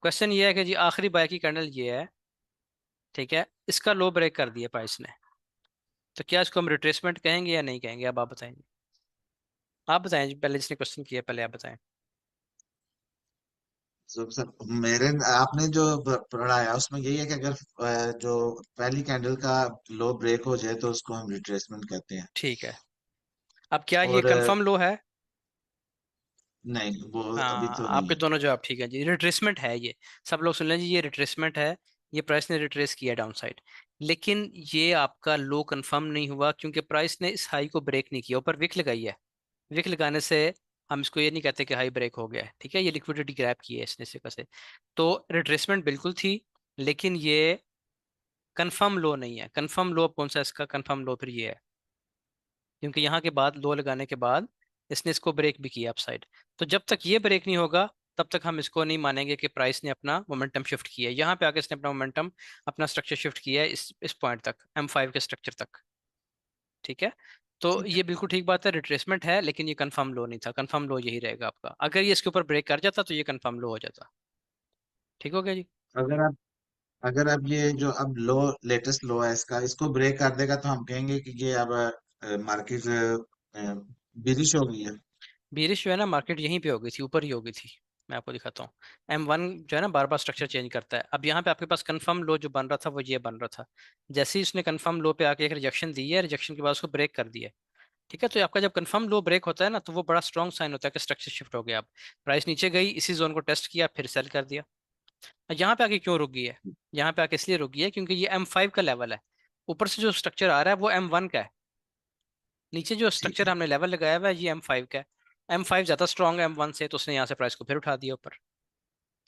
क्वेश्चन ये है कि जी आखिरी बाय की कैंडल ये है, ठीक है, इसका लो ब्रेक कर दिया प्राइस ने, तो क्या इसको हम रिट्रेसमेंट कहेंगे या नहीं कहेंगे? अब आप बताएंगे, आप बताएं जी, पहले जिसने क्वेश्चन किया पहले आप बताएं। सर मेरे आपने जो पढ़ा है उसमें यही है कि अगर जो पहली कैंडल का लो ब्रेक हो जाए तो उसको हम रिट्रेसमेंट कहते हैं। ठीक है। अब क्या ये और कंफर्म लो है? नहीं, वो अभी हाँ, तो नहीं आपके है। दोनों जवाब ठीक है जी, रिट्रेसमेंट है ये। सब लोग सुन लें जी, ये रिट्रेसमेंट है। ये प्राइस ने रिट्रेस किया डाउन साइड, लेकिन ये आपका लो कंफर्म नहीं हुआ, क्योंकि प्राइस ने इस हाई को ब्रेक नहीं किया, ऊपर विक लगाई है। विक लगाने से हम इसको ये नहीं कहते कि हाई ब्रेक हो गया है। ठीक है, ये लिक्विडिटी ग्रैब की है इसने इस जगह से। तो रिट्रेसमेंट बिल्कुल थी, लेकिन ये कंफर्म लो नहीं है। कंफर्म लो कौन सा इसका कंफर्म लो? फिर ये है, क्योंकि यहाँ के बाद लो लगाने के बाद इसने इसको ब्रेक भी किया अपसाइड। तो जब तक ये ब्रेक नहीं होगा, तब तक हम इसको नहीं मानेंगे कि प्राइस ने अपना मोमेंटम शिफ्ट किया है। यहाँ पे आके इसने अपना मोमेंटम, अपना स्ट्रक्चर शिफ्ट किया है इस पॉइंट तक, M5 के स्ट्रक्चर तक। ठीक है। तो ठीक है। ये बिल्कुल ठीक बात है, रिट्रेसमेंट है, लेकिन ये कंफर्म लो नहीं था। कंफर्म लो यही रहेगा आपका। अगर ये इसके ऊपर ब्रेक कर जाता तो ये कंफर्म लो हो जाता। ठीक हो गया जी। अगर आप अगर आप ये जो अब लो, लेटेस्ट लो है इसका, इसको ब्रेक कर देगा तो हम कहेंगे कि ये अब मार्केट बिरिश हो गई है। बीरिश जो है ना, मार्केट यहीं पे हो गई थी, ऊपर ही हो गई थी। मैं आपको दिखाता हूँ। M1 जो है ना, बार बार स्ट्रक्चर चेंज करता है। अब यहाँ पे आपके पास कंफर्म लो जो बन रहा था वो ये बन रहा था। जैसे ही उसने कंफर्म लो पे आके एक रिजेक्शन दी है, रिजेक्शन के बाद उसको ब्रेक कर दिया है। ठीक है, तो आपका जब कंफर्म लो ब्रेक होता है ना, तो वो बड़ा स्ट्रॉन्ग साइन होता है कि स्ट्रक्चर शिफ्ट हो गया। अब प्राइस नीचे गई, इसी जोन को टेस्ट किया, फिर सेल कर दिया। यहाँ पे आके क्यों रुक गई है? यहाँ पे आके इसलिए रुक गई है क्योंकि ये M5 का लेवल है। ऊपर से जो स्ट्रक्चर आ रहा है वो M1 का है। नीचे जो ठीक स्ट्रक्चर है। हमने लेवल लगाया हुआ है ये M5 का है। M5 ज्यादा स्ट्रॉन्ग है M1 से, तो उसने यहाँ से प्राइस को फिर उठा दिया ऊपर,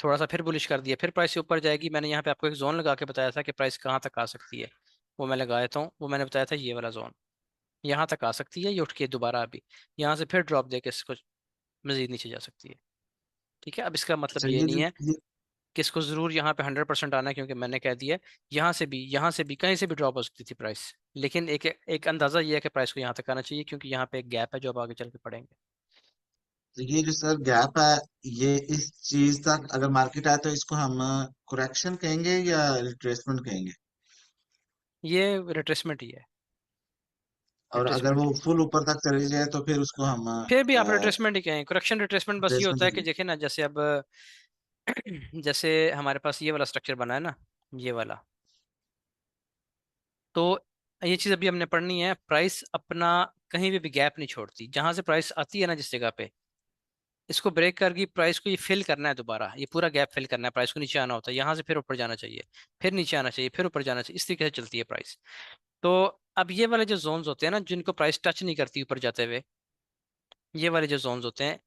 थोड़ा सा फिर बुलिश कर दिया, फिर प्राइस ऊपर जाएगी। मैंने यहाँ पे आपको एक जोन लगा के बताया था कि प्राइस कहाँ तक आ सकती है, वो मैं लगा देता हूँ। वो मैंने बताया था ये वाला जोन, यहाँ तक आ सकती है ये उठ के दोबारा। अभी यहाँ से फिर ड्रॉप देके इसको मजीद नीचे जा सकती है। ठीक है, अब इसका मतलब अच्छा, ये नहीं है कि इसको जरूर यहाँ पे 100% आना है, क्योंकि मैंने कह दिया यहाँ से भी कहीं से भी ड्रॉप हो सकती थी प्राइस, लेकिन एक एक अंदाजा ये है कि प्राइस को यहाँ तक आना चाहिए, क्योंकि यहाँ पे एक गैप है जो अब आगे चल के पड़ेंगे। तो ये जो सर गैप है, ये इस चीज तक अगर मार्केट आए तो इसको हम करेक्शन कहेंगे या रिट्रेसमेंट कहेंगे? ये रिट्रेसमेंट ही है, और अगर रिट्रेसमेंट वो ही। फुल ऊपर तक चली जाए तो फिर उसको हम फिर भी आप रिट्रेसमेंट ही कहें, करेक्शन रिट्रेसमेंट बस ये रिट्रेसमेंट होता है ही कि कहेंगे। देखे ना, जैसे अब जैसे हमारे पास ये वाला स्ट्रक्चर बना है ना, ये वाला, तो ये चीज़ अभी हमने पढ़नी है। प्राइस अपना कहीं भी गैप नहीं छोड़ती, जहां से प्राइस आती है ना जिस जगह पे, इसको ब्रेक करके प्राइस को ये फिल करना है, दोबारा ये पूरा गैप फिल करना है, प्राइस को नीचे आना होता है, यहाँ से फिर ऊपर जाना चाहिए, फिर नीचे आना चाहिए, फिर ऊपर जाना चाहिए, इस तरीके से चलती है प्राइस। तो अब ये वाले जो जोन्स होते हैं ना, जिनको प्राइस टच नहीं करती ऊपर जाते हुए, ये वाले जो जोन्स होते हैं,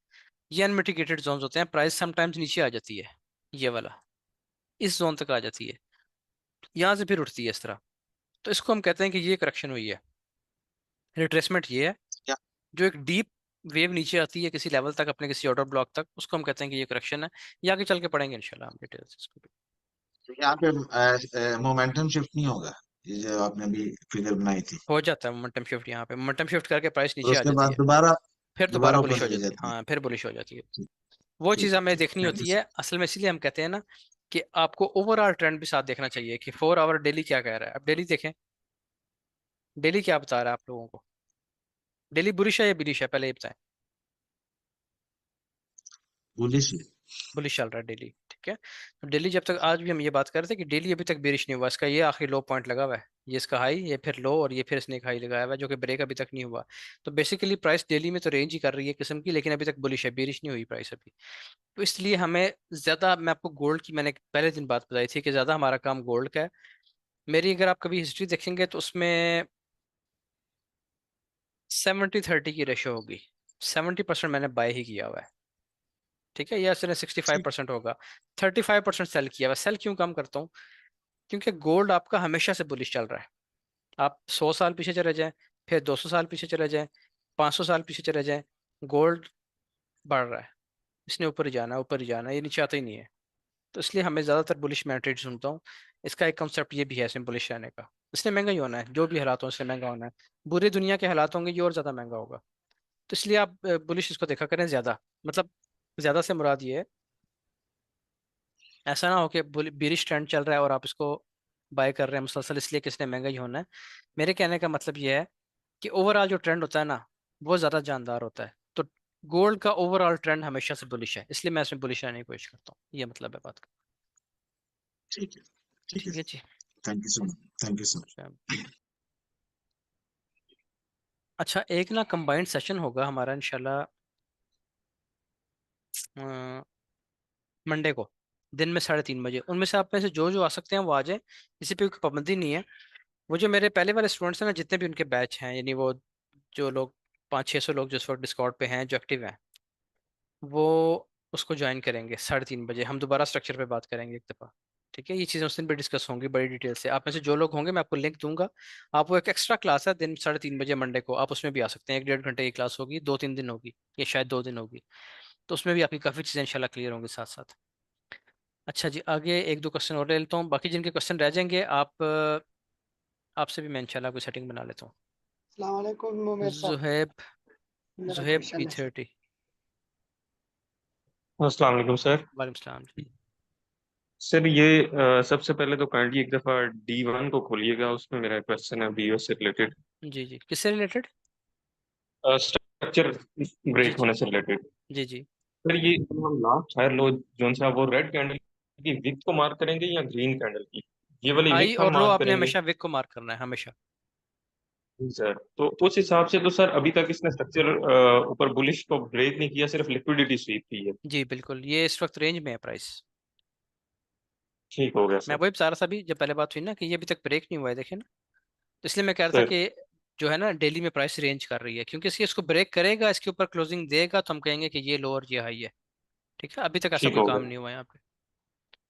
ये अनमिटिगेटेड जोन्स होते हैं, प्राइस समटाइम्स नीचे आ जाती है, ये वाला इस जोन तक आ जाती है, यहाँ से फिर उठती है इस तरह। तो इसको हम कहते हैं कि ये करेक्शन हुई है। रिट्रेसमेंट ये है, क्या जो एक डीप वेव नीचे आती है किसी लेवल तक, अपने किसी ऑर्डर ब्लॉक तक, उसको हम कहते हैं कि ये करेक्शन है। ये आगे चल के पढ़ेंगे इंशाल्लाह हम डिटेल्स इसको भी। यहाँ पे मोमेंटम शिफ्ट नहीं होगा? ये जो आपने अभी फिगर बनाई थी, हो जाता है मोमेंटम शिफ्ट, यहाँ पे मोमेंटम शिफ्ट करके प्राइस और नीचे आ उसके जाती बाद है, दोबारा फिर दोबारा दोबारा ऊपर बुलिश हो चली जाती है, जाती है? हाँ फिर बुलिश हो जाती है। ठीक वो ठीक चीज़ है, हमें ठीक, देखनी थैंक यू होती सर। है असल में, इसीलिए हम कहते हैं ना कि आपको ओवरऑल ट्रेंड भी साथ देखना चाहिए कि 4 आवर डेली क्या कह रहा है। अब डेली देखें, डेली क्या बता रहा है आप लोगों को, डेली बुलिश है या बिलिश है, पहले ये बताएं। बुलिश। बुलिश चल रहा है डेली, ठीक है। तो डेली जब तक, आज भी हम ये बात कर रहे थे कि डेली अभी तक बेरिश नहीं हुआ, इसका ये आखिरी लो पॉइंट लगा हुआ है, ये इसका हाई, ये फिर लो, और ये फिर इसने एक हाई लगाया हुआ है जो कि ब्रेक अभी तक नहीं हुआ। तो बेसिकली प्राइस डेली में तो रेंज ही कर रही है किस्म की, लेकिन अभी तक बुलिश है, बेरिश नहीं हुई प्राइस अभी। तो इसलिए हमें ज़्यादा, मैं आपको गोल्ड की मैंने पहले दिन बात बताई थी कि ज़्यादा हमारा काम गोल्ड का है। मेरी अगर आप कभी हिस्ट्री देखेंगे तो उसमें 70-30 की रेशो होगी, 70% मैंने बाय ही किया हुआ है, ठीक है, या सिर्फ 65% होगा, 35% सेल किया हुआ है। सेल क्यों कम करता हूँ, क्योंकि गोल्ड आपका हमेशा से बुलिश चल रहा है। आप 100 साल पीछे चले जाएं, फिर 200 साल पीछे चले जाएं, 500 साल पीछे चले जाएं, गोल्ड बढ़ रहा है, इसने ऊपर ही जाना है, ऊपर ही जाना है, ये नीचे आता ही नहीं है। तो इसलिए हमें ज़्यादातर बुलिश मैं ट्रेड सुनता हूँ। इसका एक कॉन्सेप्ट ये भी है इसमें बुलिश रहने का, इसने महंगा ही होना है, जो भी हालात हों इसलिए महंगा होना है। बुरी दुनिया के हालात होंगे ये और ज़्यादा महंगा होगा। तो इसलिए आप बुलिश इसको देखा करें ज़्यादा, मतलब ज़्यादा से मुराद ये है, ऐसा ना हो कि बेरिश ट्रेंड चल रहा है और आप इसको बाय कर रहे हैं मुसलसल इसलिए कि इसने महंगा ही होना है। मेरे कहने का मतलब ये है कि ओवरऑल जो ट्रेंड होता है ना, वो ज़्यादा जानदार होता है। तो गोल्ड का ओवरऑल ट्रेंड हमेशा से बुलिश है, इसलिए मैं इसमें बुलिश रहने की कोशिश करता हूँ, ये मतलब है बात का। ठीक है, ठीक है। ठीक है जी। Thank you so much, thank you so much. अच्छा, एक ना कंबाइंड सेशन होगा हमारा इंशाल्लाह मंडे को, दिन में 3:30 बजे। उनमें से आप में से जो जो आ सकते हैं वो आ जाएं, किसी पे कोई पाबंदी नहीं है। वो जो मेरे पहले वाले स्टूडेंट्स हैं ना, जितने भी उनके बैच हैं, यानी वो जो लोग 500-600 लोग जिस वक्त डिस्कॉर्ड पे हैं जो एक्टिव हैं, वो उसको ज्वाइन करेंगे 3:30 बजे। हम दोबारा स्ट्रक्चर पे बात करेंगे एक दफ़ा, ठीक है। ये चीज़ें उस दिन पे डिस्कस होंगी बड़ी डिटेल से। आप में से जो लोग होंगे मैं आपको लिंक दूंगा। आप, वो एक एक्स्ट्रा क्लास है दिन 3:30 बजे मंडे को, आप उसमें भी आ सकते हैं। 1-1.5 घंटे की क्लास होगी, 2-3 दिन होगी, या शायद 2 दिन होगी। तो उसमें भी आपकी काफ़ी चीज़ें इंशाल्लाह क्लियर होंगी साथ साथ। अच्छा जी, आगे एक दो क्वेश्चन और ले लेता हूँ, बाकी जिनके क्वेश्चन रह जाएंगे आप आपसे भी मैं इंशाल्लाह कोई सेटिंग बना लेता हूँ। अस्सलाम वालेकुम उमर साहब, जुहेब, मेरा जुहेब क्वेश्चन है सर। P30। अस्सलाम वालेकुम सर। वालेकुम सलाम जी। सर ये सबसे पहले तो काइंडली एक दफ़ा D1 को खोलिएगा, उसमें मेरा क्वेश्चन है BOS से रिलेटेड, जी जी, किससे रिलेटेड? स्ट्रक्चर जी ब्रेक जी होने से रिलेटेड। जी जी। सर ये जो हम लास्ट हायर लो जोन सा, वो रेड कैंडल की विक को मार्क करेंगे या ग्रीन कैंडल की? ये वाली हाई विक हम और लो मार्क आपने करेंगे। हमेशा विक को मार्क करना है हमेशा। जी सर, तो उस हिसाब से तो सर अभी तक इसने स्ट्रक्चर ऊपर बुलिश को ब्रेक नहीं किया, सिर्फ लिक्विडिटी स्वीप की है। जी बिल्कुल, ये इस वक्त रेंज में है प्राइस। ठीक हो गया मैं सर। वही बता रहा था अभी जब पहले बात हुई ना कि ये अभी तक ब्रेक नहीं हुआ है, देखे ना। तो इसलिए मैं कह रहा था सर कि जो है ना डेली में प्राइस रेंज कर रही है, क्योंकि इसकी इसको ब्रेक करेगा, इसके ऊपर क्लोजिंग देगा तो हम कहेंगे कि ये लो और ये हाई है, ठीक है। अभी तक ऐसा ठीक कोई हो काम गया। नहीं हुआ यहाँ पे।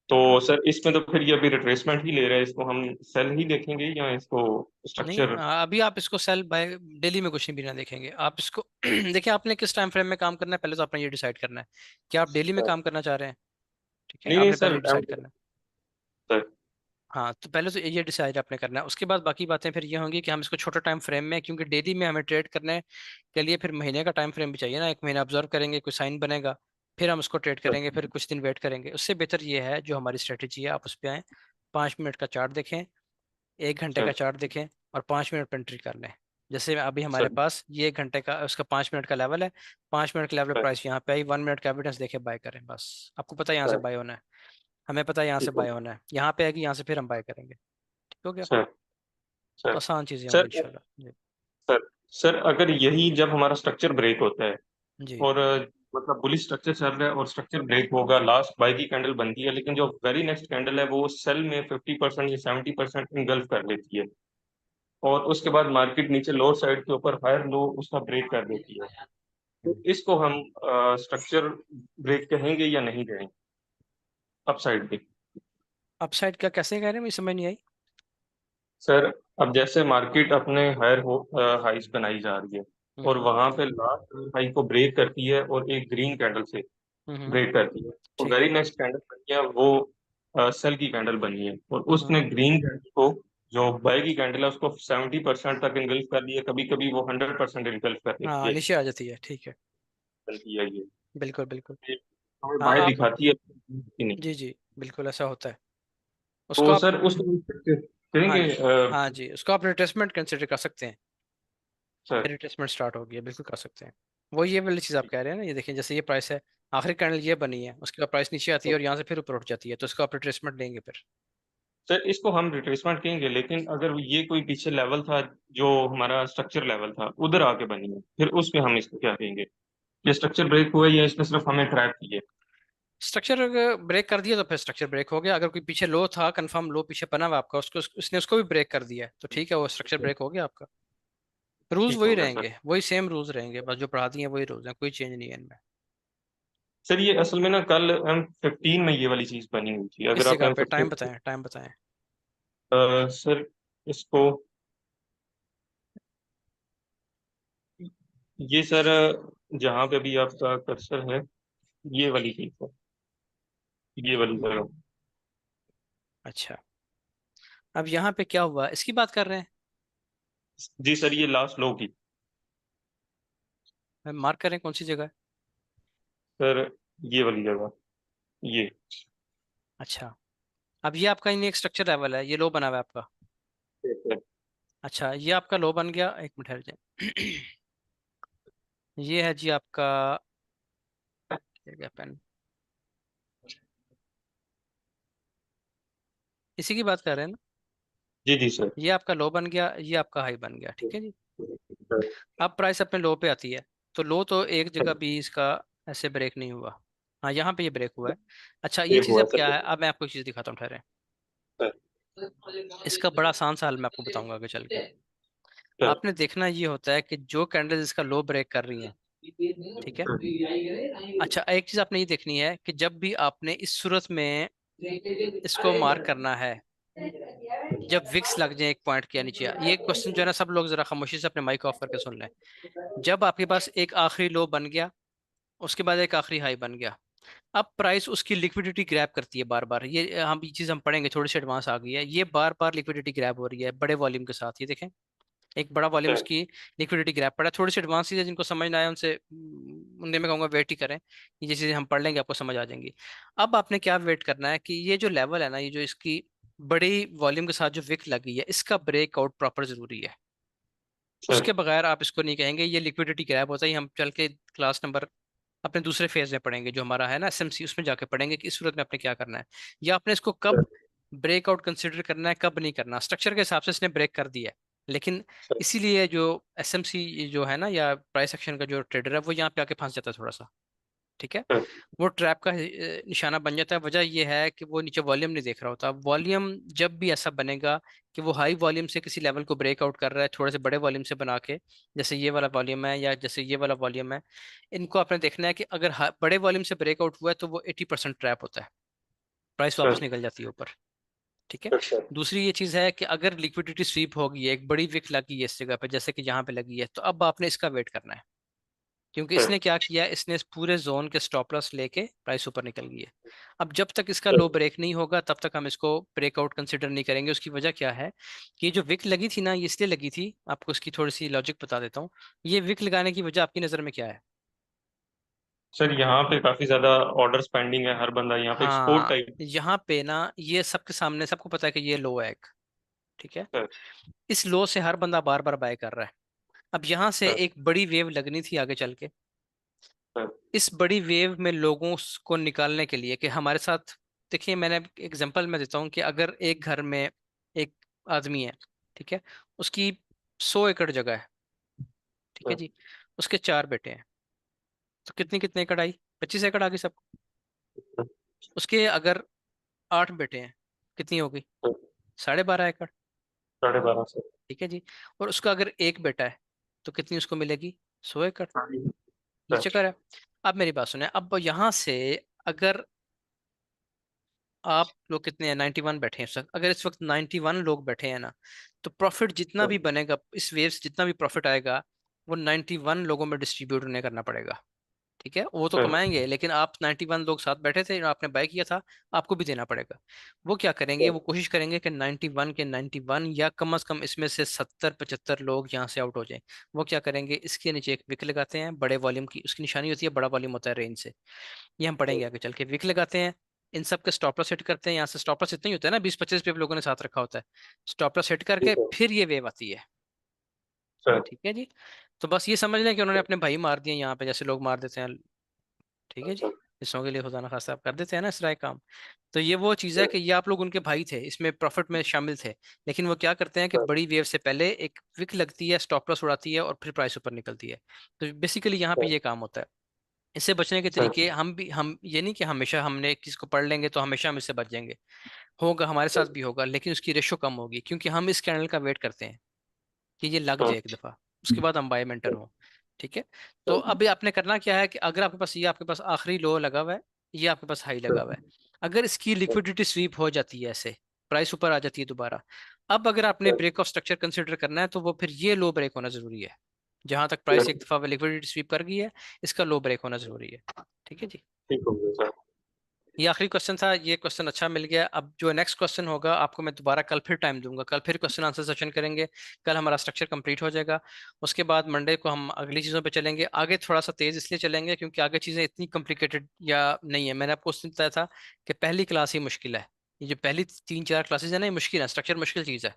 तो सर इसमें तो फिर ये अभी रिट्रेसमेंट ही ले रहे हैं, इसको हम सेल ही देखेंगे या इसको नहीं, स्ट्रक्चर? अभी आप इसको सेल बाय डेली में कुछ नहीं भी ना देखेंगे आप इसको। देखिए आपने किस टाइम फ्रेम में काम करना है, पहले तो आपने ये डिसाइड करना है कि आप डेली में काम करना चाह रहे हैं, ठीक है, नहीं नहीं आपने सर, पहले डिसाइड करना है। सर हाँ, तो पहले तो ये डिसाइड आपने करना है, उसके बाद बाकी बातें फिर ये होंगी कि हम इसको छोटे टाइम फ्रेम में, क्योंकि डेली में हमें ट्रेड करने के लिए फिर महीने का टाइम फ्रेम भी चाहिए ना, एक महीना ऑब्जर्व करेंगे, कोई साइन बनेगा, फिर हम उसको ट्रेड सर करेंगे, फिर कुछ दिन वेट करेंगे। उससे बेहतर ये है जो हमारी स्ट्रेटेजी है, आप उस पर आएँ, 5 मिनट का चार्ट देखें, 1 घंटे का सर चार्ट देखें, और 5 मिनट पर एंट्री कर लें। जैसे अभी हमारे सर पास ये 1 घंटे का, उसका 5 मिनट का लेवल है, 5 मिनट के लेवल सर प्राइस यहाँ पे आई, 1 मिनट का एविडेंस देखे बाय करें, बस। आपको पता है यहाँ से सर बाय होना है, हमें पता है यहाँ से ठीक है बाय होना है, यहाँ पे आएगी, यहाँ से फिर हम बाय करेंगे। ठीक हो गया? सर। तो सर आसान चीज़ें होंगी सर इंशाल्लाह जी। सर सर अगर यही जब हमारा स्ट्रक्चर ब्रेक होता है जी। और मतलब बुलिश स्ट्रक्चर चल रहा है और स्ट्रक्चर ब्रेक होगा, लास्ट बाय की कैंडल बनती है, लेकिन जो वेरी नेक्स्ट कैंडल है वो सेल में 50% या 70% इंगल्फ कर लेती है, और उसके बाद मार्केट नीचे लोअर साइड के ऊपर हायर लो उसका ब्रेक कर देती है, तो इसको हम स्ट्रक्चर ब्रेक कहेंगे या नहीं कहेंगे अपसाइड पे? अपसाइड का कैसे कह रहे हैं, मुझे समझ नहीं आई। सर अब जैसे मार्केट अपने हायर हो हाइस बनाई जा रही है और हम्म। वहां पे लास्ट हाई को ब्रेक करती है और एक ग्रीन कैंडल से हम्म। ब्रेक करती है, तो ठीक वेरी है। नेक्स्ट कैंडल बनी है वो सेल की कैंडल बनी है, और हम्म। उसने ग्रीन कैंडल को, जो बाय की कैंडल है उसको 70% तक इनगल्फ कर लिया, कभी कभी वो 100% इनगल्फ कर देती हाँ, है, नीचे आ जाती है, ठीक है। बनती है बिल्कुल बिल्कुल। ये हमें हाँ बाय आप, दिखाती है कि नहीं? जी जी, बिल्कुल ऐसा होता है। उसको तो आप, सर उसको हम हाँ कहेंगे जी, हाँ जी, उसको आप रिट्रेसमेंट कंसिडर कर सकते हैं। सर। रिट्रेसमेंट स्टार्ट हो गया, बिल्कुल कर सकते हैं। वो ये वाली चीज़ आप कह रहे हैं ना, ये देखिए जैसे ये प्राइस है, आखिरी कैंडल ये बनी है, उसके बाद प्राइस नीचे आती है और यहाँ से फिर ऊपर उठ जाती है, तो इसको आप रिट्रेसमेंट लेंगे फिर। सर इसको हम रिट्रेसमेंट कहेंगे, लेकिन अगर ये कोई पीछे लेवल था जो हमारा स्ट्रक्चर लेवल था उधर आके बनी है, फिर उस पे हम इसको क्या कहेंगे? ये स्ट्रक्चर ब्रेक हुआ है या इसने सिर्फ हमें ट्रैप किए? स्ट्रक्चर ब्रेक कर दिया तो फिर स्ट्रक्चर ब्रेक हो गया। अगर कोई पीछे लो था, कंफर्म लो पीछे बना हुआ आपका, उसको उसने उसको भी ब्रेक कर दिया है, तो ठीक है, वो स्ट्रक्चर ब्रेक हो गया आपका। रूल्स ठीक वही हो गया सर। रहेंगे, वही सेम रूल्स रहेंगे, बस जो पढ़ा दिए हैं वही रूल्स हैं, कोई चेंज नहीं है इनमें। सर ये असल में ना कल M15 में ये वाली चीज बनी हुई थी, अगर किस आप जगह पे, टाइम M15 बताएं, टाइम बताएं। सर इसको, ये सर जहाँ पे भी आपका कर्सर है, ये वाली चीज है, ये वाली जगह। अच्छा, अब यहाँ पे क्या हुआ, इसकी बात कर रहे जी सर, ये लास्ट लो की। हैं, मार्क करें कौन सी जगह है। सर ये वाली जगह, ये। अच्छा, अब ये आपका इन एक स्ट्रक्चर लेवल है, ये लो बना हुआ है आपका। सर अच्छा, ये आपका लो बन गया, एक मिनट ठहर जाए। ये है जी आपका, क्या क्या पेन, इसी की बात कर रहे हैं ना। जी जी सर। ये आपका लो बन गया, ये आपका हाई बन गया, ठीक है जी। सर अब प्राइस अपने लो पे आती है, तो लो तो एक जगह भी इसका ऐसे ब्रेक नहीं हुआ, हाँ यहाँ पे ये ब्रेक हुआ है। अच्छा, ये ये चीज़ हुआ अब क्या सर। है, अब मैं आपको एक चीज़ दिखाता हूँ, ठहरे। सर इसका बड़ा आसान सा हल मैं आपको बताऊंगा आगे चल के। सर आपने देखना ये होता है कि जो कैंडल इसका लो ब्रेक कर रही हैं, ठीक है। अच्छा, एक चीज़ आपने ये देखनी है कि जब भी आपने इस सूरत में इसको मार्क करना है, जब विक्स लग जाए एक पॉइंट के नीचे, ये क्वेश्चन जो है ना, सब लोग जरा खामोशी से अपने माइक ऑफ करके सुन लें। जब आपके पास एक आखिरी लो बन गया, उसके बाद एक आखिरी हाई बन गया, अब प्राइस उसकी लिक्विडिटी ग्रैब करती है बार बार, ये चीज़ हम पढ़ेंगे, थोड़ी सी एडवांस आ गई है, ये बार बार लिक्विडिटी ग्रैब हो रही है बड़े वॉल्यूम के साथ, ये देखें, एक बड़ा वॉल्यूम सर इसकी लिक्विडिटी ग्रैब पड़ा है। थोड़ी सी एडवांस चीज़ है, जिनको समझ ना आए उनसे उनने मैं कहूँगा वेट ही करें, ये चीज़ें हम पढ़ लेंगे, आपको समझ आ जाएंगी। अब आपने क्या वेट करना है कि ये जो लेवल है ना, ये जो इसकी बड़ी वॉल्यूम के साथ जो विक लगी है, इसका ब्रेकआउट प्रॉपर जरूरी है। सर उसके बगैर आप इसको नहीं कहेंगे, ये लिक्विडिटी ग्रैब होता है, ये हम चल के क्लास नंबर अपने दूसरे फेज में पढ़ेंगे, जो हमारा है ना एसएमसी, उसमें जाके पढ़ेंगे कि इस सूरत में आपने क्या करना है, या आपने इसको कब ब्रेकआउट कंसिडर करना है, कब नहीं करना। स्ट्रक्चर के हिसाब से इसने ब्रेक कर दिया है, लेकिन सर इसीलिए जो एसएमसी जो है ना, या प्राइस एक्शन का जो ट्रेडर है, वो यहाँ पे आके फंस जाता है थोड़ा सा, ठीक है। सर वो ट्रैप का निशाना बन जाता है। वजह यह है कि वो नीचे वॉल्यूम नहीं देख रहा होता। वॉल्यूम जब भी ऐसा बनेगा कि वो हाई वॉल्यूम से किसी लेवल को ब्रेकआउट कर रहा है, थोड़े से बड़े वॉल्यूम से बना के, जैसे ये वाला वॉल्यूम है या जैसे ये वाला वॉल्यूम है, इनको आपने देखना है कि अगर बड़े वॉल्यूम से ब्रेकआउट हुआ है तो वो 80% ट्रैप होता है, प्राइस वापस सर निकल जाती है ऊपर, ठीक है। सर दूसरी ये चीज़ है कि अगर लिक्विडिटी स्वीप होगी है, एक बड़ी विक लगी है इस जगह पे, जैसे कि यहाँ पे लगी है, तो अब आपने इसका वेट करना है, क्योंकि सर इसने क्या किया, इसने इस पूरे जोन के स्टॉप लॉस लेके प्राइस ऊपर निकल गई है। अब जब तक इसका लो ब्रेक नहीं होगा तब तक हम इसको ब्रेकआउट कंसिडर नहीं करेंगे। उसकी वजह क्या है कि ये जो विक लगी थी ना, ये इसलिए लगी थी, आपको इसकी थोड़ी सी लॉजिक बता देता हूँ। ये विक लगाने की वजह आपकी नज़र में क्या है? सर यहाँ पे काफी ज्यादा ऑर्डर पेंडिंग है, हर बंदा यहाँ पे एक्सपोर्ट हाँ, टाइप। यहाँ पे ना ये सबके सामने सबको पता है कि ये लो है एक, ठीक है। सर इस लो से हर बंदा बार बार बाय कर रहा है। अब यहाँ से सर एक बड़ी वेव लगनी थी आगे चल के। सर इस बड़ी वेव में लोगों को निकालने के लिए कि हमारे साथ, देखिए मैंने एग्जांपल में देता हूँ कि अगर एक घर में एक आदमी है, ठीक है, उसकी 100 एकड़ जगह है, ठीक है सर जी, उसके 4 बेटे हैं, तो कितनी कितने एकड़ आई? 25 एकड़ आ गई सबको। उसके अगर 8 बेटे हैं, कितनी होगी? 12.5 एकड़, 12.5 सर। ठीक है जी। और उसका अगर एक बेटा है तो कितनी उसको मिलेगी? 100 एकड़। नीचे कर है। अब मेरी बात सुने, अब यहाँ से अगर आप लोग कितने हैं, 91 बैठे हैं इस वक्त, अगर इस वक्त 91 लोग बैठे हैं ना, तो प्रॉफिट जितना भी बनेगा इस वेव से, जितना भी प्रॉफिट आएगा वो 91 लोगों में डिस्ट्रीब्यूट उन्हें करना पड़ेगा, ठीक है। वो तो सर कमाएंगे, लेकिन आप 91 लोग साथ बैठे थे, आपने बाय किया था, आपको भी देना पड़ेगा। वो क्या करेंगे, वो कोशिश करेंगे कि 91 के 91 या कम से कम इसमें से 70-75 लोग यहाँ से आउट हो जाएं। वो क्या करेंगे, इसके नीचे एक विक लगाते हैं बड़े वॉल्यूम की, उसकी निशानी होती है, बड़ा वॉल्यूम होता है रेंज से, ये हम पढ़ेंगे आगे चल के। विक लगाते हैं, इन सब के स्टॉप लॉस हिट करते हैं। यहाँ से स्टॉप लॉस इतना ही होता है ना, 20-25 पे लोगों ने साथ रखा होता है। स्टॉप लॉस हिट करके फिर ये वेव आती है, सर ठीक है जी। तो बस ये समझ लें कि उन्होंने अपने भाई मार दिए यहाँ पे, जैसे लोग मार देते हैं, ठीक है जी। हिस्सों के लिए खुदा ना खास्ता आप कर देते हैं ना इस तरह का काम। तो ये वो चीज़ है कि ये आप लोग उनके भाई थे, इसमें प्रॉफिट में शामिल थे, लेकिन वो क्या करते हैं कि बड़ी वेव से पहले एक विक लगती है, स्टॉप लॉस उड़ाती है और फिर प्राइस ऊपर निकलती है। तो बेसिकली यहाँ पे ये काम होता है। इससे बचने के सर तरीके, हम ये नहीं कि हमेशा हमने किसी को पढ़ लेंगे तो हमेशा हम इससे बच जाएंगे, होगा हमारे साथ भी होगा, लेकिन उसकी रेशो कम होगी, क्योंकि हम इस कैंडल का वेट करते हैं कि ये लग जाए एक दफा, उसके बाद हम बाय में एंटर हों, ठीक है। तो अभी आपने करना क्या है कि अगर आपके पास ये आपके पास आखिरी लो लगा हुआ है, ये आपके पास हाई लगा हुआ है, अगर इसकी लिक्विडिटी स्वीप हो जाती है ऐसे, प्राइस ऊपर आ जाती है दोबारा, अब अगर आपने ब्रेक ऑफ स्ट्रक्चर कंसिडर करना है तो वो फिर ये लो ब्रेक होना जरूरी है। जहां तक प्राइस एक दफा लिक्विडिटी स्वीप कर गई है, इसका लो ब्रेक होना जरूरी है, ठीक है जी। ठीक हो गया सर। ये आखिरी क्वेश्चन था, ये क्वेश्चन अच्छा मिल गया। अब जो नेक्स्ट क्वेश्चन होगा आपको मैं दोबारा कल फिर टाइम दूंगा, कल फिर क्वेश्चन आंसर सेशन करेंगे, कल हमारा स्ट्रक्चर कंप्लीट हो जाएगा। उसके बाद मंडे को हम अगली चीज़ों पे चलेंगे। आगे थोड़ा सा तेज़ इसलिए चलेंगे क्योंकि आगे चीज़ें इतनी कॉम्प्लिकेटेड या नहीं है। मैंने आपको उस दिन बताया था कि पहली क्लास ही मुश्किल है, ये जो पहली 3-4 क्लासेज है ना, ये मुश्किल है, स्ट्रक्चर मुश्किल चीज़ है।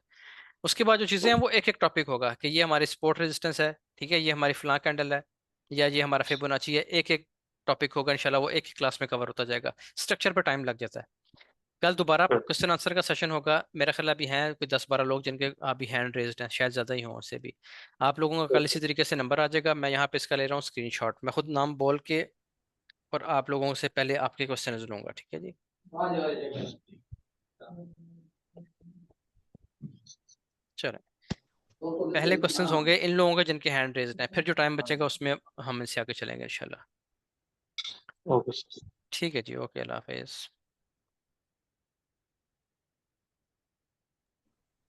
उसके बाद जो चीज़ें हैं वो एक एक टॉपिक होगा कि ये हमारी सपोर्ट रेजिस्टेंस है, ठीक है, ये हमारी फ्लां कैंडल है, या ये हमारा फिबोनाची है। एक एक टॉपिक होगा इंशाल्लाह, वो एक ही क्लास में कवर होता जाएगा। स्ट्रक्चर पर टाइम लग जाता है। कल दोबारा क्वेश्चन आंसर का सेशन होगा, मेरा ख्याल अभी हैं कोई 10-12 लोग जिनके अभी हैंड रेज्ड हैं, शायद ज़्यादा ही हों उससे भी। आप लोगों का कल इसी तरीके से नंबर आ जाएगा, मैं यहाँ पे इसका ले रहा हूँ स्क्रीनशॉट, मैं खुद नाम बोल के और आप लोगों से पहले आपके क्वेश्चन लूंगा, ठीक है जी। चलो, पहले क्वेश्चंस होंगे इन लोगों के जिनके हैंड रेज्ड हैं, फिर जो टाइम बचेगा उसमें हम इनसे आगे चलेंगे इंशाल्लाह। ओके। ठीक है जी, ओके, अल्लाह हाफिज़।